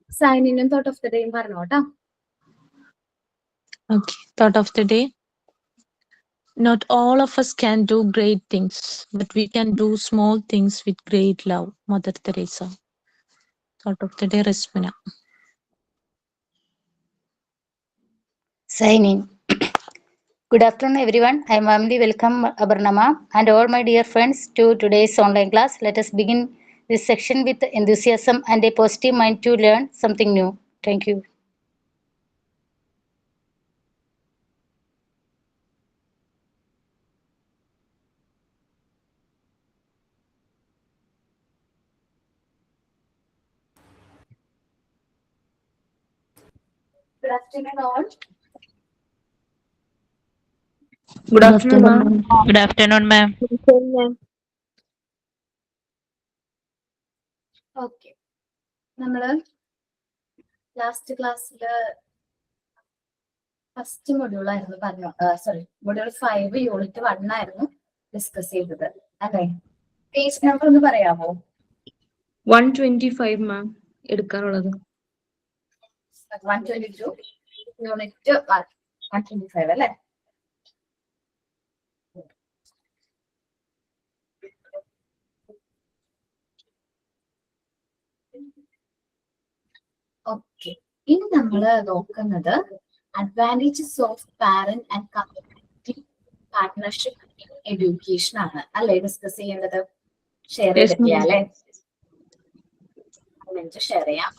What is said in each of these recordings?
Sign ഇന്നും thought of the ഡേയും പറഞ്ഞോട്ടാ. Okay, thought of the day. Not all of us can do great things, but we can do small things with great love. Mother Teresa. Thought of the day, Rasmina. Sign in. Good afternoon, everyone. I warmly welcome Abarnama and all my dear friends to today's online class. Let us begin this section with enthusiasm and a positive mind to learn something new. Thank you. Good afternoon all. Good afternoon, ma'am. Good afternoon, ma'am. Okay, നമ്മള് last ക്ലാസ്സില് first module ആയിരുന്നു പറഞ്ഞു, module 5 unit 1 ആയിരുന്നു discuss ചെയ്തത് അല്ലേ? Page number ഒന്ന് പറയാമോ? 125 മാം എടുക്കാനുള്ളത്. 122 unit 125 അല്ലേ? ഓക്കെ, ഇനി നമ്മള് നോക്കുന്നത് advantages of parent and community partnership in education ആണ് അല്ലേ ഡിസ്കസ് ചെയ്യേണ്ടത്? ഷെയർ ചെയ്തിട്ടില്ല അല്ലേ? ഷെയർ ചെയ്യാം.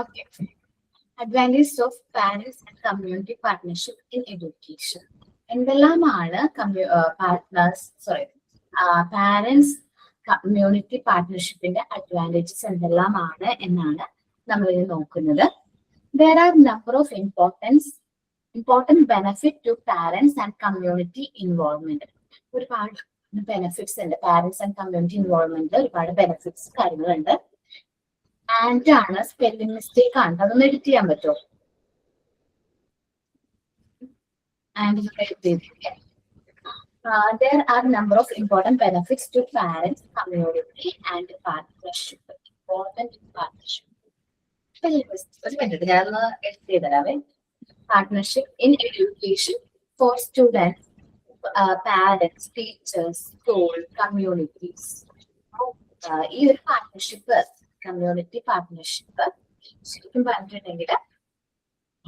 Okay. Advantages of parents and community partnership in education. എന്തെല്ലാമാണ് പാരന്റ്സ് കമ്മ്യൂണിറ്റി പാർട്ട്ണർഷിപ്പിന്റെ അഡ്വാൻറ്റേജസ് എന്തെല്ലാമാണ് എന്നാണ് നമ്മൾ ഇത് നോക്കുന്നത്. There are number of important benefit to parents and community involvement. ഒരുപാട് ബെനിഫിറ്റ്സ് ഉണ്ട് പാരന്റ്സ് ആൻഡ് കമ്മ്യൂണിറ്റി ഇൻവോൾവ്മെന്റ്. ഒരുപാട് ബെനിഫിറ്റ്സ് കാര്യങ്ങളുണ്ട്. ആൻഡ് ആണ്, സ്പെല്ലിംഗ് മിസ്റ്റേക്ക് ആണ്, അതൊന്ന് എഡിറ്റ് ചെയ്യാൻ പറ്റുമോ? And there are number of important benefits to parents, community and partnership. Important partnership. ഒരു മിനിറ്റ്, ഞാനൊന്ന് edit ചെയ്തരാവേ. Partnership in education for students, parents, teachers, school, communities. ഈ ഒരു പാർട്ട്ണർഷിപ്പ്, കമ്മ്യൂണിറ്റി പാർട്ട്ണർഷിപ്പ് ശരിക്കും പറഞ്ഞിട്ടുണ്ടെങ്കിൽ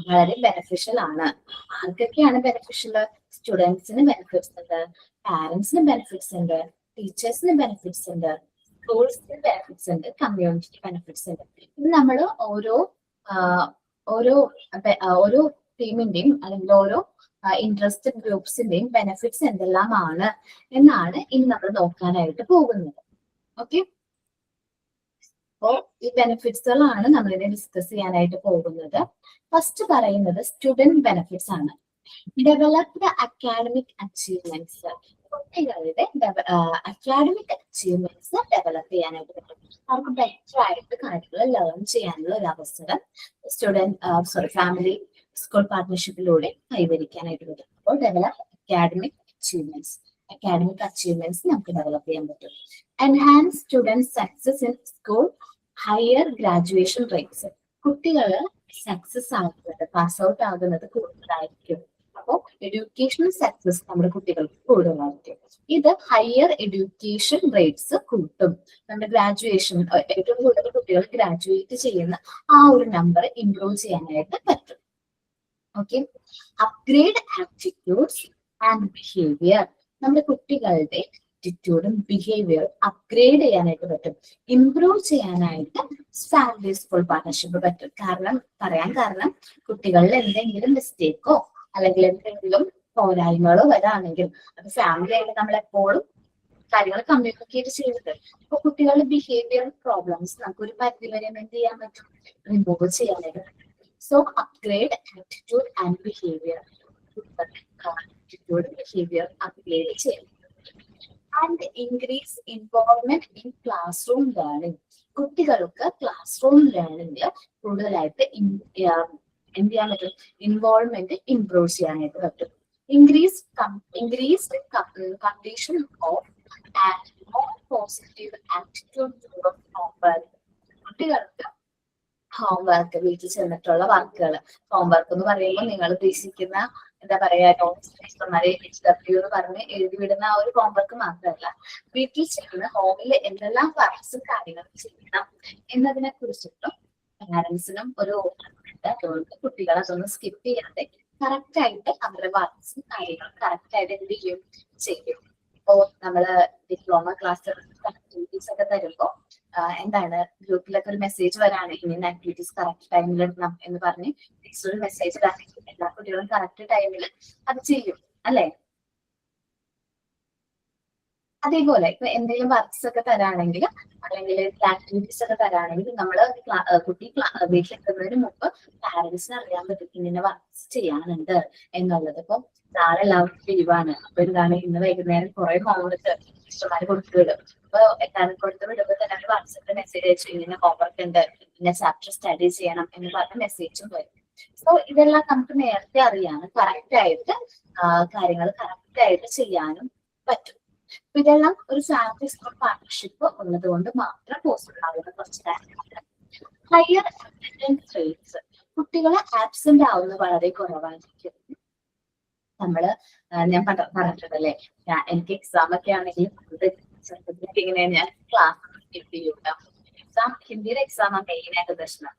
വളരെ ബെനിഫിഷ്യൽ ആണ്. ആർക്കൊക്കെയാണ് ബെനിഫിഷ്യൽ? സ്റ്റുഡൻസിന് ബെനിഫിറ്റ്സ് ഉണ്ട്, പാരന്റ്സിന് ബെനിഫിറ്റ്സ് ഉണ്ട്, ടീച്ചേഴ്സിന് ബെനിഫിറ്റ്സ് ഉണ്ട്, സ്കൂൾസിന് ബെനിഫിറ്റ്സ് ഉണ്ട്, കമ്മ്യൂണിറ്റിക്ക് ബെനിഫിറ്റ്സ് ഉണ്ട്. ഇത് നമ്മൾ ഓരോ ടീമിന്റെയും അല്ലെങ്കിൽ ഓരോ ഇൻട്രസ്റ്റഡ് ഗ്രൂപ്പ്സിന്റെയും ബെനിഫിറ്റ്സ് എന്തെല്ലാമാണ് എന്നാണ് ഇനി നമ്മൾ നോക്കാനായിട്ട് പോകുന്നത്. ഓക്കെ, അപ്പോ ഈ ബെനിഫിറ്റ്സുകളാണ് നമ്മളിനെ ഡിസ്കസ് ചെയ്യാനായിട്ട് പോകുന്നത്. ഫസ്റ്റ് പറയുന്നത് സ്റ്റുഡന്റ് ബെനിഫിറ്റ്സ് ആണ്. Developed academic achievements. കുട്ടികളുടെ അക്കാഡമിക് അച്ചീവ്മെന്റ്സ് ഡെവലപ്പ് ചെയ്യാനായിട്ട് പറ്റും. അവർക്ക് ബെറ്റർ ആയിട്ട് കാര്യങ്ങൾ ലേൺ ചെയ്യാനുള്ള ഒരു അവസരം ഫാമിലി സ്കൂൾ പാർട്ട്ണർഷിപ്പിലൂടെ കൈവരിക്കാനായിട്ട് പറ്റും. അപ്പോൾ ഡെവലപ്പ് അക്കാഡമിക് അച്ചീവ്മെന്റ്സ് നമുക്ക് ഡെവലപ്പ് ചെയ്യാൻ പറ്റും. Enhance student success in school, higher graduation rates. കുട്ടികൾ സക്സസ് ആകുന്നത്, പാസ് ഔട്ട് ആകുന്നത് കൂടുതലായിരിക്കും. അപ്പോൾ എഡ്യൂക്കേഷണൽ സക്സസ് നമ്മുടെ കുട്ടികൾക്ക് കൂടുതലായിരിക്കും. ഇത് ഹയർ എഡ്യൂക്കേഷൻ റേറ്റ്സ് കൂട്ടും. നമ്മുടെ ഗ്രാജുവേഷൻ, ഏറ്റവും കൂടുതൽ കുട്ടികൾ ഗ്രാജുവേറ്റ് ചെയ്യുന്ന ആ ഒരു നമ്പർ ഇംപ്രൂവ് ചെയ്യാനായിട്ട് പറ്റും. Okay, upgrade aptitudes and behaviour. നമ്മുടെ കുട്ടികളുടെ ആറ്റിറ്റ്യൂഡും ബിഹേവിയറും അപ്ഗ്രേഡ് ചെയ്യാനായിട്ട് പറ്റും, ഇംപ്രൂവ് ചെയ്യാനായിട്ട് ഫാമിലി സ്കൂൾ പാർട്ട്ണർഷിപ്പ് പറ്റും. കാരണം കുട്ടികളിൽ എന്തെങ്കിലും മിസ്റ്റേക്കോ അല്ലെങ്കിൽ എന്തെങ്കിലും പോരായ്മകളോ വരാണെങ്കിൽ അത് ഫാമിലി ആയിട്ട് നമ്മൾ എപ്പോഴും കാര്യങ്ങൾ കമ്മ്യൂണിക്കേറ്റ് ചെയ്യുന്നത്. അപ്പൊ കുട്ടികളുടെ ബിഹേവിയർ പ്രോബ്ലംസ് നമുക്ക് ഒരു പരിധി വരെ എന്ത് ചെയ്യാൻ പറ്റും, റിമൂവ് ചെയ്യാനായിട്ട് പറ്റും. So upgrade attitude and behaviour, upgrade ചെയ്യാൻ. And increase involvement in classroom learning. കുട്ടികൾക്ക് ക്ലാസ് റൂം ലേണിംഗിൽ കൂടുതലായിട്ട് എന്ത് ചെയ്യാൻ പറ്റും? ഇൻവോൾവ്മെന്റ് ഇംപ്രൂവ് ചെയ്യാനായിട്ട് പറ്റും. increased completion of and more positive attitude towards homework. കുട്ടികൾക്ക് ഹോംവർക്ക്, വീട്ടിൽ ചെന്നിട്ടുള്ള വർക്കുകൾ, ഹോംവർക്ക് എന്ന് പറയുമ്പോൾ നിങ്ങൾ ഉദ്ദേശിക്കുന്ന എന്താ പറയാ, നോട്ട്സ് HW എന്ന് പറഞ്ഞ് എഴുതി വിടുന്ന ആ ഒരു ഹോംവർക്ക് മാത്രമല്ല, വീട്ടിൽ ചെയ്യുന്ന ഹോമിൽ എന്തെല്ലാം വർക്ക്സും കാര്യങ്ങളും ചെയ്യണം എന്നതിനെ കുറിച്ചിട്ടും പാരന്റ്സിനും ഒരു അതുകൊണ്ട് കുട്ടികൾ അതൊന്നും സ്കിപ്പ് ചെയ്യാതെ കറക്റ്റ് ആയിട്ട് അവരുടെ വർക്ക്സും കാര്യങ്ങളും കറക്റ്റ് ആയിട്ട് എന്ത് ചെയ്യും. ഇപ്പോ നമ്മള് ഡിപ്ലോമ ക്ലാസ് ആക്ടിവിറ്റീസ് ഒക്കെ തരുമ്പോ എന്താണ്, ഗ്രൂപ്പിലൊക്കെ ഒരു മെസ്സേജ് വരാണ്, ഇങ്ങനെ ആക്ടിവിറ്റീസ് കറക്റ്റ് ടൈമിൽ ഇടണം എന്ന് പറഞ്ഞ് ടീച്ചർ ഒരു മെസ്സേജ് ഇടാണെങ്കിൽ എല്ലാ കുട്ടികളും കറക്റ്റ് ടൈമിൽ അത് ചെയ്യും അല്ലെ? അതേപോലെ ഇപ്പൊ എന്തെങ്കിലും വർക്ക്സ് ഒക്കെ തരാണെങ്കിൽ അല്ലെങ്കിൽ ആക്ടിവിറ്റീസ് ഒക്കെ തരാണെങ്കിൽ നമ്മള് കുട്ടി വീട്ടിലെത്തുന്നതിന് മുമ്പ് പാരന്റ്സിന് അറിയാൻ പറ്റും ഇങ്ങനെ വർക്ക്സ് ചെയ്യാനുണ്ട് എന്നുള്ളത്. ഇപ്പൊ നാളെ എല്ലാവർക്കും ലീവാണ്, അപ്പൊ എന്താണ് ഇന്ന് വൈകുന്നേരം കുറെ ഹോംവർക്ക് ടീച്ചർമാര് കൊടുത്തു വിടും. അപ്പൊ എന്താണ് കൊടുത്തു വിടുമ്പോൾ തന്നെ ഒരു വാട്സാപ്പിൽ മെസ്സേജ് അയച്ചു ഇങ്ങനെ ഹോംവർക്ക് ഉണ്ട്, ഇന്ന ചാപ്റ്റർ സ്റ്റഡി ചെയ്യണം എന്ന് പറഞ്ഞ മെസ്സേജും വരും. സോ ഇതെല്ലാം നമുക്ക് നേരത്തെ അറിയാനും കറക്റ്റ് ആയിട്ട് കാര്യങ്ങൾ കറക്റ്റ് ആയിട്ട് ചെയ്യാനും പറ്റും. ഇതെല്ലാം ഒരു ഫാമിലി സ്കൂൾ പാർട്ണർഷിപ്പ് ഉള്ളത് കൊണ്ട് മാത്രം പോസിബിൾ ആകുന്ന കുറച്ച് കാര്യങ്ങളാണ്. ഹയർ അറ്റൻഡൻസ് റേറ്റ്സ്, കുട്ടികളെ ആബ്സെന്റ് ആവുന്നത് വളരെ കുറവായിരിക്കും. ഞാൻ പറഞ്ഞിട്ടുണ്ടല്ലേ, എനിക്ക് എക്സാം ഒക്കെ ആണെങ്കിൽ ഇങ്ങനെ ഞാൻ ക്ലാസ് സ്കിപ്പ് ചെയ്യൂട്ടോ. ഹിന്ദിയുടെ എക്സാം ആണ് മെയിൻ ആയിട്ട് പ്രശ്നം.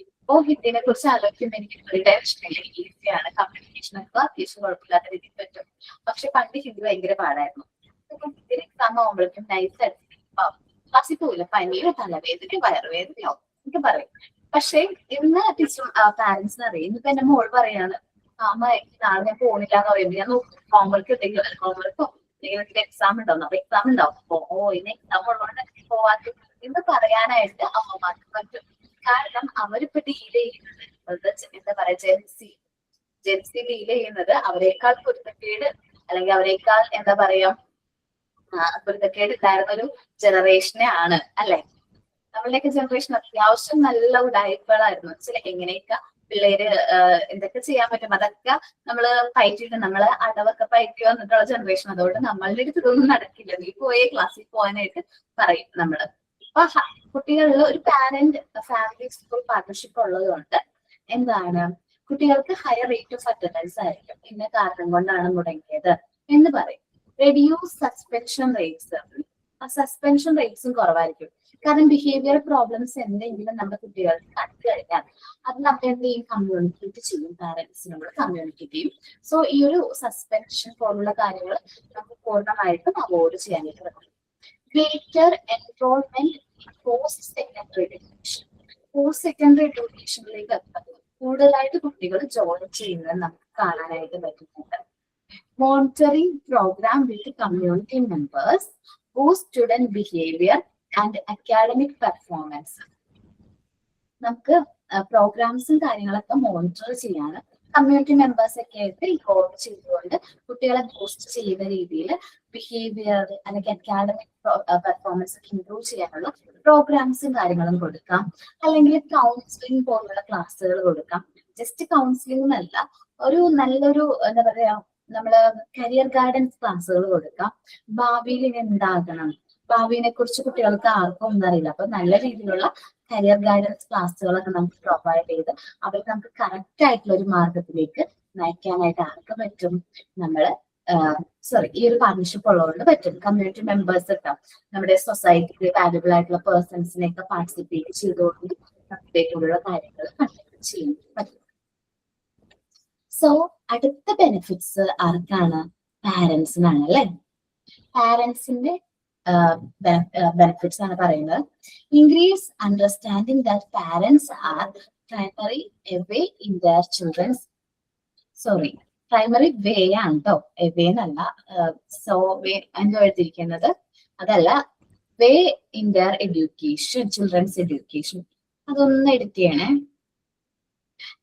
ഇപ്പോ ഹിന്ദിനെ കുറിച്ച് ആലോചിക്കുമ്പോൾ എനിക്ക് ഒരു ടെൻഷനില്ല, ഈസിയാണ്, കമ്മ്യൂണിക്കേഷൻ ഒക്കെ അത്യാവശ്യം കുഴപ്പമില്ലാത്ത രീതിയിൽ പറ്റും. പക്ഷെ പണ്ട് ഹിന്ദി ഭയങ്കര പാടായിരുന്നു. ഹിന്ദിയുടെ എക്സാം ആകുമ്പോഴേക്കും നൈറ്റ് ക്ലാസ്സിൽ പോവില്ല, പനിയോ തലവേദനയോ വയറുവേദനയോ എനിക്ക് പറയും. പക്ഷെ ഇന്ന് ടീച്ചറും പാരന്റ്സിന് അറിയാം. ഇന്നിപ്പോ എന്റെ മോൾ പറയാണ്, അമ്മ നാളെ ഞാൻ പോണില്ല എന്ന് പറയുമ്പോൾ ഞാൻ നോക്കും ഹോംവർക്ക് ഉണ്ടെങ്കിൽ ഹോംവർക്കോ അല്ലെങ്കിൽ എക്സാം ഉണ്ടാവും. അപ്പൊ എക്സാം ഉണ്ടാവും, ഇന്ന് എക്സാം ഉള്ളതുകൊണ്ട് പോവാത്ത എന്ന് പറയാനായിട്ട് അമ്മമാർക്ക് പറ്റും. കാരണം അവരിപ്പോ ഡീൽ ചെയ്യുന്നത് എന്താ പറയാ, ജെൻസി ഡീൽ ചെയ്യുന്നത് അവരെക്കാൾ പൊരുത്തക്കേട് അല്ലെങ്കിൽ അവരെക്കാൾ എന്താ പറയാ പൊരുത്തക്കേട് ഉണ്ടായിരുന്ന ഒരു ജനറേഷനെ ആണ് അല്ലെ? നമ്മളുടെയൊക്കെ ജനറേഷൻ അത്യാവശ്യം നല്ല ഉടായ്പകളായിരുന്നു. എങ്ങനെയൊക്കെ പിള്ളേര് എന്തൊക്കെ ചെയ്യാൻ പറ്റും അതൊക്കെ നമ്മള് പയറ്റിട്ട് നമ്മള് അടവൊക്കെ പയറ്റുക എന്നിട്ടുള്ള ജനറേഷൻ. അതുകൊണ്ട് നമ്മളുടെ അടുത്ത് ഇതൊന്നും നടക്കില്ല, നീ പോയേ ക്ലാസ്സിൽ പോകാനായിട്ട് പറയും നമ്മള്. അപ്പൊ കുട്ടികളിൽ ഒരു പാരന്റ് ഫാമിലി സ്കൂൾ പാർട്ണർഷിപ്പ് ഉള്ളത് കൊണ്ട് എന്താണ്, കുട്ടികൾക്ക് ഹയർ റേറ്റ് ഓഫ് അറ്റൻഡൻസ് ആയിരിക്കും. ഇന്ന കാരണം കൊണ്ടാണ് മുടങ്ങിയത് എന്ന് പറയും. റെഡ്യൂസ് സസ്പെൻഷൻ റേറ്റ്സും കുറവായിരിക്കും. കാരണം ബിഹേവിയർ പ്രോബ്ലംസ് എന്തെങ്കിലും നമ്മുടെ കുട്ടികൾക്ക് കണ്ടു കഴിഞ്ഞാൽ അത് നമ്മൾ എന്ത് ചെയ്യും, കമ്മ്യൂണിക്കേറ്റ് ചെയ്യും, പാരന്റ്സിനോട് കമ്മ്യൂണിക്കേറ്റ് ചെയ്യും. സോ ഈ ഒരു സസ്പെൻഷൻ പോലുള്ള കാര്യങ്ങൾ നമുക്ക് പൂർണ്ണമായിട്ടും അവോയ്ഡ് ചെയ്യാനായിട്ട് പറ്റും. ഗ്രേറ്റർ എൻറോൾമെന്റ് പോസ്റ്റ് സെക്കൻഡറി എഡ്യൂക്കേഷനിലേക്ക് കൂടുതലായിട്ട് കുട്ടികൾ ജോയിൻ ചെയ്യുന്നത് നമുക്ക് കാണാനായിട്ട് പറ്റുന്നുണ്ട്. Monitoring programme with community members boost student behaviour and academic performance. നമുക്ക് പ്രോഗ്രാംസും കാര്യങ്ങളൊക്കെ മോണിറ്റർ ചെയ്യാനും കമ്മ്യൂണിറ്റി മെമ്പേഴ്സ് ഒക്കെ ആയിട്ട് ഇൻവോൾവ് ചെയ്തുകൊണ്ട് കുട്ടികളെ ബൂസ്റ്റ് ചെയ്യുന്ന രീതിയിൽ ബിഹേവിയർ അല്ലെങ്കിൽ അക്കാഡമിക് പെർഫോമൻസ് ഒക്കെ ഇംപ്രൂവ് ചെയ്യാനുള്ള പ്രോഗ്രാംസും കാര്യങ്ങളും കൊടുക്കാം. അല്ലെങ്കിൽ കൗൺസിലിംഗ് പോലുള്ള ക്ലാസ്സുകൾ കൊടുക്കാം. ജസ്റ്റ് കൗൺസിലിംഗ് എന്നല്ല, ഒരു നല്ലൊരു എന്താ പറയാ, നമ്മള് കരിയർ ഗൈഡൻസ് ക്ലാസ്സുകൾ കൊടുക്കാം. ഭാവിയിൽ ഇനി എന്താകണം, ഭാവിയെ കുറിച്ച് കുട്ടികൾക്ക് ആർക്കും ഒന്നും അറിയില്ല. അപ്പൊ നല്ല രീതിയിലുള്ള കരിയർ ഗൈഡൻസ് ക്ലാസ്സുകളൊക്കെ നമുക്ക് പ്രൊവൈഡ് ചെയ്ത് അവർക്ക് നമുക്ക് കറക്റ്റ് ആയിട്ടുള്ള ഒരു മാർഗത്തിലേക്ക് നയിക്കാനായിട്ട് ആർക്ക് പറ്റും, നമ്മള് ഈ ഒരു പാർട്ണർഷിപ്പ് ഉള്ളതുകൊണ്ട് പറ്റും. കമ്മ്യൂണിറ്റി മെമ്പേഴ്സ് ഒക്കെ നമ്മുടെ സൊസൈറ്റിയിൽ വാല്യുബിൾ ആയിട്ടുള്ള പേഴ്സൺസിനെയൊക്കെ പാർട്ടിസിപ്പേറ്റ് ചെയ്തുകൊണ്ട് നമുക്കുള്ള കാര്യങ്ങൾ കണ്ടക്ട് ചെയ്യാൻ പറ്റും. സോ അടുത്ത ബെനിഫിറ്റ്സ് ആർക്കാണ്? പാരന്റ്സിനാണ് അല്ലെ? പാരന്റ്സിന്റെ ബെനിഫിറ്റ്സ് ആണ് പറയുന്നത്. Increase understanding that parents are primary way in their children's primary way ആണ് കേട്ടോ, വേ എന്നല്ല. സോ വേ എന്തോ എഴുതിയിരിക്കുന്നത് അതല്ല, way in their education, children's education. അതൊന്ന് എഡിറ്റ് ചെയ്യണേ.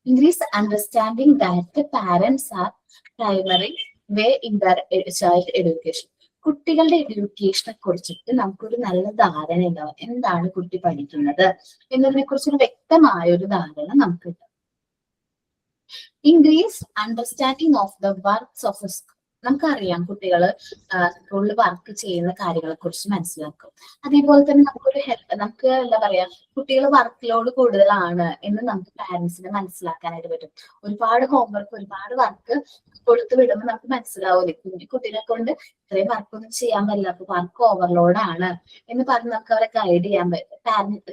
Increase understanding that the parents are primary way in their child education. കുട്ടികളുടെ എഡ്യൂക്കേഷനെ കുറിച്ചിട്ട് നമുക്കൊരു നല്ല ധാരണ ഉണ്ടാവും. എന്താണ് കുട്ടി പഠിക്കുന്നത് എന്നതിനെ കുറിച്ചൊരു വ്യക്തമായ ഒരു ധാരണ നമുക്ക് കിട്ടും. Increase understanding of the works of A school. നമുക്കറിയാം കുട്ടികൾ സ്കൂളിൽ വർക്ക് ചെയ്യുന്ന കാര്യങ്ങളെ കുറിച്ച് മനസ്സിലാക്കും. അതേപോലെ തന്നെ നമുക്ക് എന്താ പറയാ, കുട്ടികൾ വർക്ക് ലോഡ് കൂടുതലാണ് എന്ന് നമുക്ക് പാരന്റ്സിനെ മനസ്സിലാക്കാനായിട്ട് പറ്റും. ഒരുപാട് ഹോംവർക്ക്, ഒരുപാട് വർക്ക് കൊടുത്തു വിടുമ്പോൾ നമുക്ക് മനസ്സിലാവില്ലേ, കുട്ടികളെ കൊണ്ട് ഇത്രയും വർക്കൊന്നും ചെയ്യാൻ പറ്റില്ല, അപ്പൊ വർക്ക് ഓവർലോഡ് ആണ് എന്ന് പറഞ്ഞ് നമുക്ക് അവരെ ഗൈഡ് ചെയ്യാൻ പറ്റും.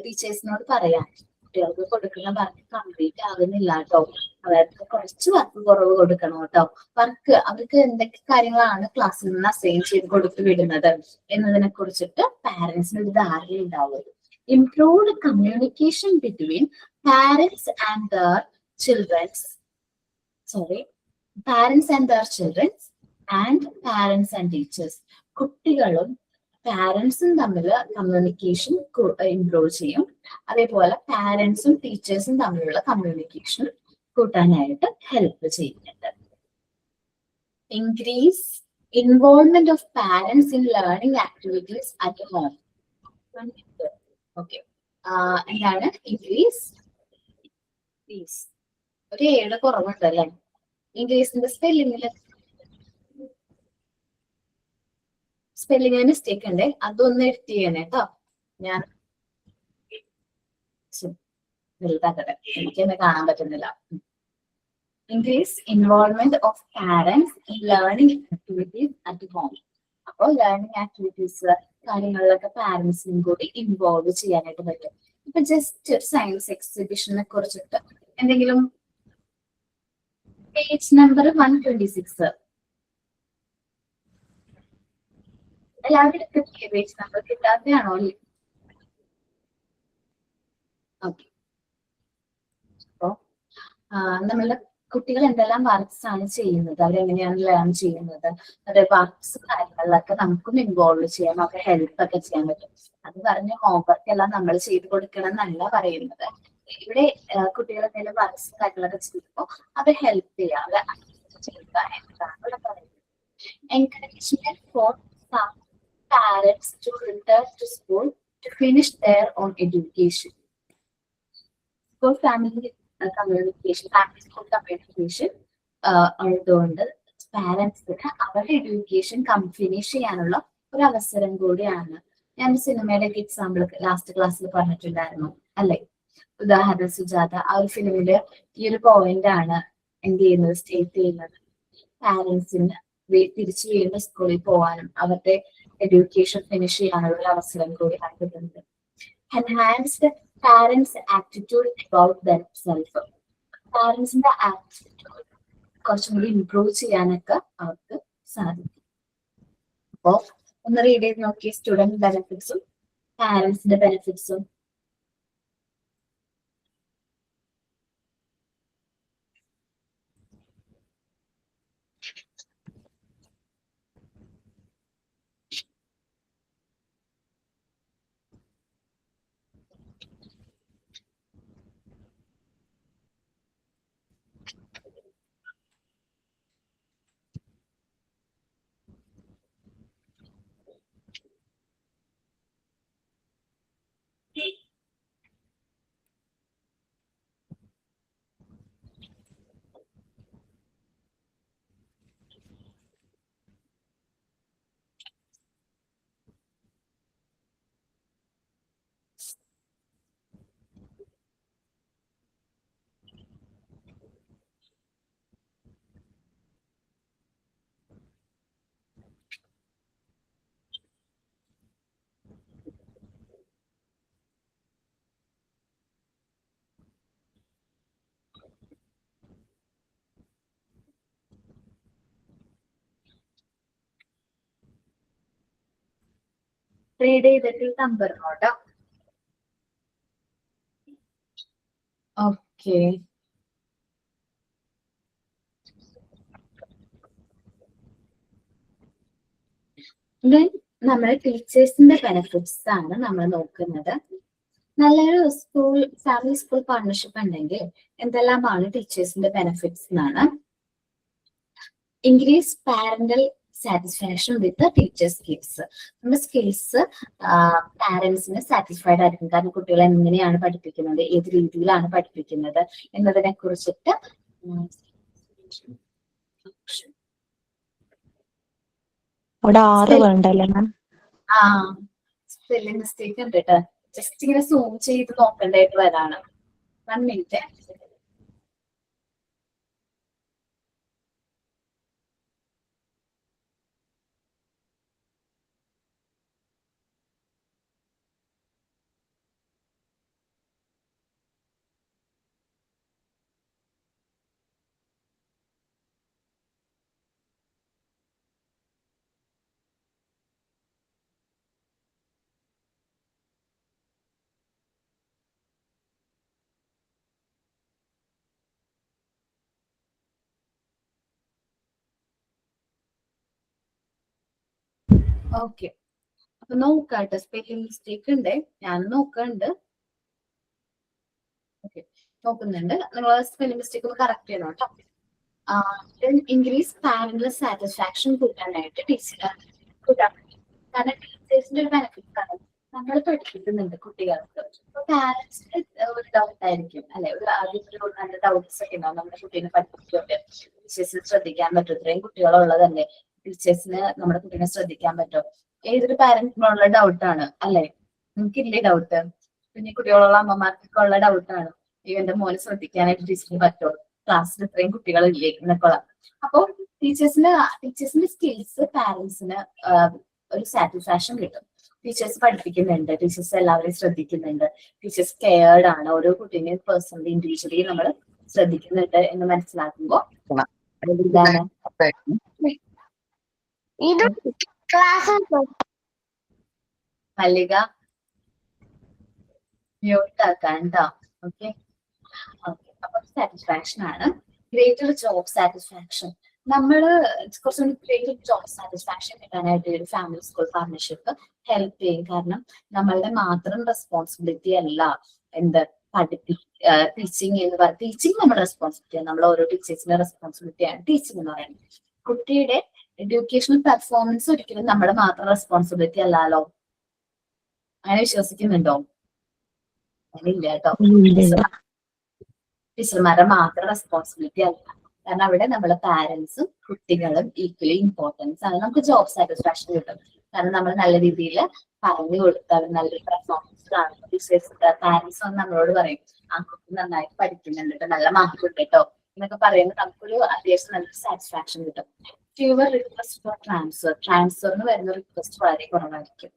ടീച്ചേഴ്സിനോട് പറയാം, കുട്ടികൾക്ക് കൊടുക്കുന്ന വർക്ക് കംപ്ലീറ്റ് ആകുന്നില്ല കേട്ടോ, അവർക്ക് കുറച്ച് വർക്ക് കുറവ് കൊടുക്കണം കേട്ടോ, വർക്ക് അവർക്ക് എന്തൊക്കെ കാര്യങ്ങളാണ് ക്ലാസ്സിൽ നിന്ന് അസൈൻ ചെയ്ത് കൊടുത്തു വിടുന്നത് എന്നതിനെ കുറിച്ചിട്ട് പാരന്റ്സിന് ഒരു ധാരണ ഉണ്ടാവും. Improved communication between parents and there children's parents and there children's and parents and teachers. കുട്ടികളും പാരന്റ്സും തമ്മിൽ കമ്മ്യൂണിക്കേഷൻ ഇംപ്രൂവ് ചെയ്യും. അതേപോലെ പാരന്റ്സും ടീച്ചേഴ്സും തമ്മിലുള്ള കമ്മ്യൂണിക്കേഷൻ കൂട്ടാനായിട്ട് ഹെൽപ്പ് ചെയ്യുന്നുണ്ട്. Increase involvement of parents in learning activities at home. Okay, എന്താണ് ഇൻക്രീസ്? ഒരു 7 കുറവുണ്ട് അല്ലെ? ഇൻക്രീസിന്റെ സ്പെല്ലിങ്ങിന് മിസ്റ്റേക്ക് ഉണ്ട്, അതൊന്ന് എഡിറ്റ് ചെയ്യണേ കേട്ടോ. ഞാൻ വലുതാക്കട്ടെ, എനിക്കെന്നെ കാണാൻ പറ്റുന്നില്ല. Increase involvement of parents in learning activities at home. അപ്പോൾ ലേണിംഗ് ആക്ടിവിറ്റീസ് കാര്യങ്ങളിലൊക്കെ പാരന്റ്സിനും കൂടി ഇൻവോൾവ് ചെയ്യാനായിട്ട് പറ്റും. ഇപ്പൊ ജസ്റ്റ് സയൻസ് എക്സിബിഷനെ കുറിച്ചിട്ട് എന്തെങ്കിലും പേജ് നമ്പർ 126 എല്ലാവരും പേജ് നമ്പർ കിട്ടാത്തയാണോ? ഓക്കെ, അപ്പോ നമ്മളുടെ കുട്ടികൾ എന്തെല്ലാം വർക്ക്സ് ആണ് ചെയ്യുന്നത്, അവരെങ്ങനെയാണ് ലേൺ ചെയ്യുന്നത്, അവരുടെ വർക്ക്സ് കാര്യങ്ങളിലൊക്കെ നമുക്കും ഇൻവോൾവ് ചെയ്യാം, അവരെ ഹെൽപ്പ് ഒക്കെ ചെയ്യാൻ പറ്റും. അത് പറഞ്ഞ് ഹോംവർക്ക് എല്ലാം നമ്മൾ ചെയ്ത് കൊടുക്കണം എന്നല്ല പറയുന്നത്. ഇവിടെ കുട്ടികൾ എന്തെങ്കിലും വർക്ക്സ് കാര്യങ്ങളൊക്കെ ചെയ്യുമ്പോൾ അവരെ ഹെൽപ്പ് ചെയ്യുക, അവരെ ചെയ്യുക എന്നതാണ് ഇവിടെ പറയുന്നത്. Encouragement for parents to return to school to finish their own education. School family communication, school communication ഉള്ളതുകൊണ്ട് പാരന്റ്സിന് അവരുടെ എഡ്യൂക്കേഷൻ ഫിനിഷ് ചെയ്യാനുള്ള ഒരു അവസരം കൂടിയാണ്. ഞാൻ സിനിമയുടെ ഒക്കെ എക്സാമ്പിൾ ലാസ്റ്റ് ക്ലാസ്സിൽ പറഞ്ഞിട്ടുണ്ടായിരുന്നു അല്ലെ? ഉദാഹരണം സുജാത, ആ ഒരു ഫിലിമില് ഈ ഒരു പോയിന്റ് ആണ് എന്ത് ചെയ്യുന്നത്, സ്റ്റേറ്റ് ചെയ്യുന്നത്. പാരന്റ്സിന് തിരിച്ചു വീണ്ടും സ്കൂളിൽ പോകാനും അവരുടെ എഡ്യൂക്കേഷൻ ഫിനിഷ് ചെയ്യാനുള്ള ഒരു അവസരം കൂടി കിട്ടുന്നുണ്ട്. Enhanced parents attitude about themselves. പാരന്റ്സിന്റെ ആറ്റിറ്റ്യൂഡ് കുറച്ചും കൂടി ഇംപ്രൂവ് ചെയ്യാനൊക്കെ അവർക്ക് സാധിക്കും. അപ്പോ ഒന്ന് റീഡ് ചെയ്ത് നോക്കി, സ്റ്റുഡന്റ് ബെനിഫിറ്റ്സും പാരന്റ്സിന്റെ ബെനിഫിറ്റ്സും. റീഡ് ചെയ്തിട്ട് നമ്പർ നോട്ടോ. ഓക്കെ, നമ്മുടെ ടീച്ചേഴ്സിന്റെ ബെനിഫിറ്റ്സ് ആണ് നമ്മൾ നോക്കുന്നത്. നല്ലൊരു ഫാമിലി സ്കൂൾ പാർട്ണർഷിപ്പ് ഉണ്ടെങ്കിൽ എന്തെല്ലാമാണ് ടീച്ചേഴ്സിന്റെ ബെനിഫിറ്റ്സ് എന്നാണ്. ഇൻക്രീസ് പാരന്റൽ സാറ്റിസ്ഫാക്ഷൻ വിത്ത് ടീച്ചർ സ്കിൽസ്. നമ്മുടെ സ്കിൽസ് പാരന്റ്സിന് സാറ്റിസ്ഫൈഡ് ആയിരിക്കും. കാരണം കുട്ടികളെ എങ്ങനെയാണ് പഠിപ്പിക്കുന്നത്, ഏത് രീതിയിലാണ് പഠിപ്പിക്കുന്നത് എന്നതിനെ കുറിച്ചിട്ട് അവിടെ 6 വേണ്ടല്ലേ മാം? സ്പെല്ലിംഗ് മിസ്റ്റേക്ക് ഉണ്ട് കേട്ടോ. ജസ്റ്റ് ഇങ്ങനെ സൂം ചെയ്ത് നോക്കേണ്ടതായിട്ട് വരാണ്. 1 മിനിറ്റ്. ഓക്കെ, അപ്പൊ നോക്കാട്ടെ. സ്പെല്ലിംഗ് മിസ്റ്റേക്ക് ഉണ്ട്, ഞാൻ നോക്കുന്നുണ്ട്. ഓക്കെ, നോക്കുന്നുണ്ട്. നിങ്ങൾ സ്പെല്ലിംഗ് മിസ്റ്റേക്ക് ഒന്ന് കറക്റ്റ് ചെയ്യണം കേട്ടോ. ഇൻക്രീസ് പാരന്റൽ സാറ്റിസ്ഫാക്ഷൻ കൂട്ടാനായിട്ട് കൂട്ടാൻ. കാരണം ടീച്ചേഴ്സിന്റെ ഒരു ബെനിഫിറ്റ് ആണ്, നമ്മൾ പഠിപ്പിക്കുന്നുണ്ട് കുട്ടികൾക്ക്. അപ്പൊ പാരന്റ്സിന് ഒരു ഡൗട്ട് ആയിരിക്കും അല്ലെ, ആദ്യം ഒരു നല്ല ഡൗട്ട്സ് ഒക്കെ ഉണ്ടാവും. നമ്മുടെ കുട്ടീനെ പഠിപ്പിക്കുന്നുണ്ട്, ടീച്ചേഴ്സിന് ശ്രദ്ധിക്കാൻ പറ്റും. ഇത്രയും കുട്ടികളുള്ളതല്ലേ, ടീച്ചേഴ്സിന് നമ്മുടെ കുട്ടീനെ ശ്രദ്ധിക്കാൻ പറ്റും. ഏതൊരു പാരന്റിനുള്ള ഡൗട്ടാണ് അല്ലെ? നിങ്ങൾക്കില്ലേ ഡൗട്ട്? കുഞ്ഞു കുട്ടികളുള്ള അമ്മമാർക്കൊക്കെ ഉള്ള ഡൗട്ടാണ്, എന്റെ മോനെ ശ്രദ്ധിക്കാനായിട്ട് ടീച്ചറിന് പറ്റുമോ, ക്ലാസ്സിൽ ഇത്രയും കുട്ടികളില്ലേ എന്നൊക്കെ ഉള്ള. അപ്പൊ ടീച്ചേഴ്സിന്റെ സ്കിൽസ് പാരന്റ്സിന് ഒരു സാറ്റിസ്ഫാക്ഷൻ കിട്ടും. ടീച്ചേഴ്സ് പഠിപ്പിക്കുന്നുണ്ട്, ടീച്ചേഴ്സ് എല്ലാവരെയും ശ്രദ്ധിക്കുന്നുണ്ട്, ടീച്ചേഴ്സ് കെയർഡ് ആണ്, ഓരോ കുട്ടീനെയും പേഴ്സണലി ഇൻഡിവിജ്വലി നമ്മൾ ശ്രദ്ധിക്കുന്നുണ്ട് എന്ന് മനസ്സിലാക്കുമ്പോ എന്താണ് മല്ലിക മ്യൂട്ട് ആക്കാൻ കേട്ടോ. ഓക്കെ, അപ്പൊ സാറ്റിസ്ഫാക്ഷൻ ആണ്. ഗ്രേറ്റർ ജോബ് സാറ്റിസ്ഫാക്ഷൻ, നമ്മള് കുറച്ചുകൂടി ഗ്രേറ്റർ ജോബ് സാറ്റിസ്ഫാക്ഷൻ കിട്ടാനായിട്ട് ഒരു ഫാമിലി സ്കൂൾ പാർട്ണർഷിപ്പ് ഹെൽപ്പ് ചെയ്യും. കാരണം നമ്മളുടെ മാത്രം റെസ്പോൺസിബിലിറ്റി അല്ല എന്ത് ടീച്ചിങ് എന്ന് പറയുന്നത്. ടീച്ചിങ് നമ്മുടെ റെസ്പോൺസിബിലിറ്റിയാണ്, നമ്മൾ ഓരോ ടീച്ചേഴ്സിന്റെ റെസ്പോൺസിബിലിറ്റിയാണ് ടീച്ചിങ് എന്ന് പറയുന്നത്. കുട്ടിയുടെ എഡ്യൂക്കേഷണൽ പെർഫോമൻസ് ഒരിക്കലും നമ്മുടെ മാത്രം റെസ്പോൺസിബിലിറ്റി അല്ലല്ലോ. അങ്ങനെ വിശ്വസിക്കുന്നുണ്ടോ? അങ്ങനെ ഇല്ല കേട്ടോ. ടീച്ചർമാരുടെ മാത്രം റെസ്പോൺസിബിലിറ്റി അല്ല. കാരണം അവിടെ നമ്മളെ പാരന്റ്സും കുട്ടികളും ഈക്വലി ഇമ്പോർട്ടൻസ് ആണ്. നമുക്ക് ജോബ് സാറ്റിസ്ഫാക്ഷൻ കിട്ടും. കാരണം നമ്മൾ നല്ല രീതിയിൽ പറഞ്ഞു കൊടുത്താൽ നല്ലൊരു പെർഫോമൻസ് കാണും. ടീച്ചേഴ്സ് പാരന്റ്സ് വന്ന് നമ്മളോട് പറയും, ആ കുട്ടി നന്നായിട്ട് പഠിക്കുന്നുണ്ട്, നല്ല മാർക്ക് ഉണ്ട് കേട്ടോ എന്നൊക്കെ പറയുമ്പോൾ നമുക്കൊരു അത്യാവശ്യം നല്ലൊരു സാറ്റിസ്ഫാക്ഷൻ കിട്ടും. ഫ്യൂവർ റിക്വസ്റ്റ് ഫോർ ട്രാൻസ്ഫറിന് വരുന്ന റിക്വസ്റ്റ് വളരെ കുറവായിരിക്കും.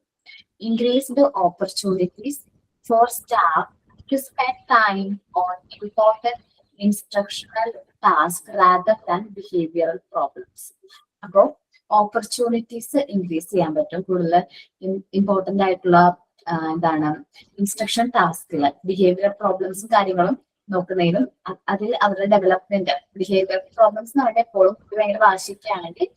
Increased opportunities for staff to spend time on important instructional tasks rather than behavioral problems. അപ്പോ ഓപ്പർച്യൂണിറ്റീസ് ഇൻക്രീസ് ചെയ്യാൻ പറ്റും. കൂടുതൽ ഇമ്പോർട്ടന്റ് ആയിട്ടുള്ള എന്താണ് ഇൻസ്ട്രക്ഷൻ ടാസ്കുകൾ, ബിഹേവിയർ പ്രോബ്ലംസും കാര്യങ്ങളും നോക്കുന്നതിനും അതിൽ അവരുടെ ഡെവലപ്മെന്റ്, ബിഹേവിയർ പ്രോബ്ലംസ് എന്ന് പറഞ്ഞാൽ എപ്പോഴും ഭയങ്കര വാശിക്കുകയാണെങ്കിൽ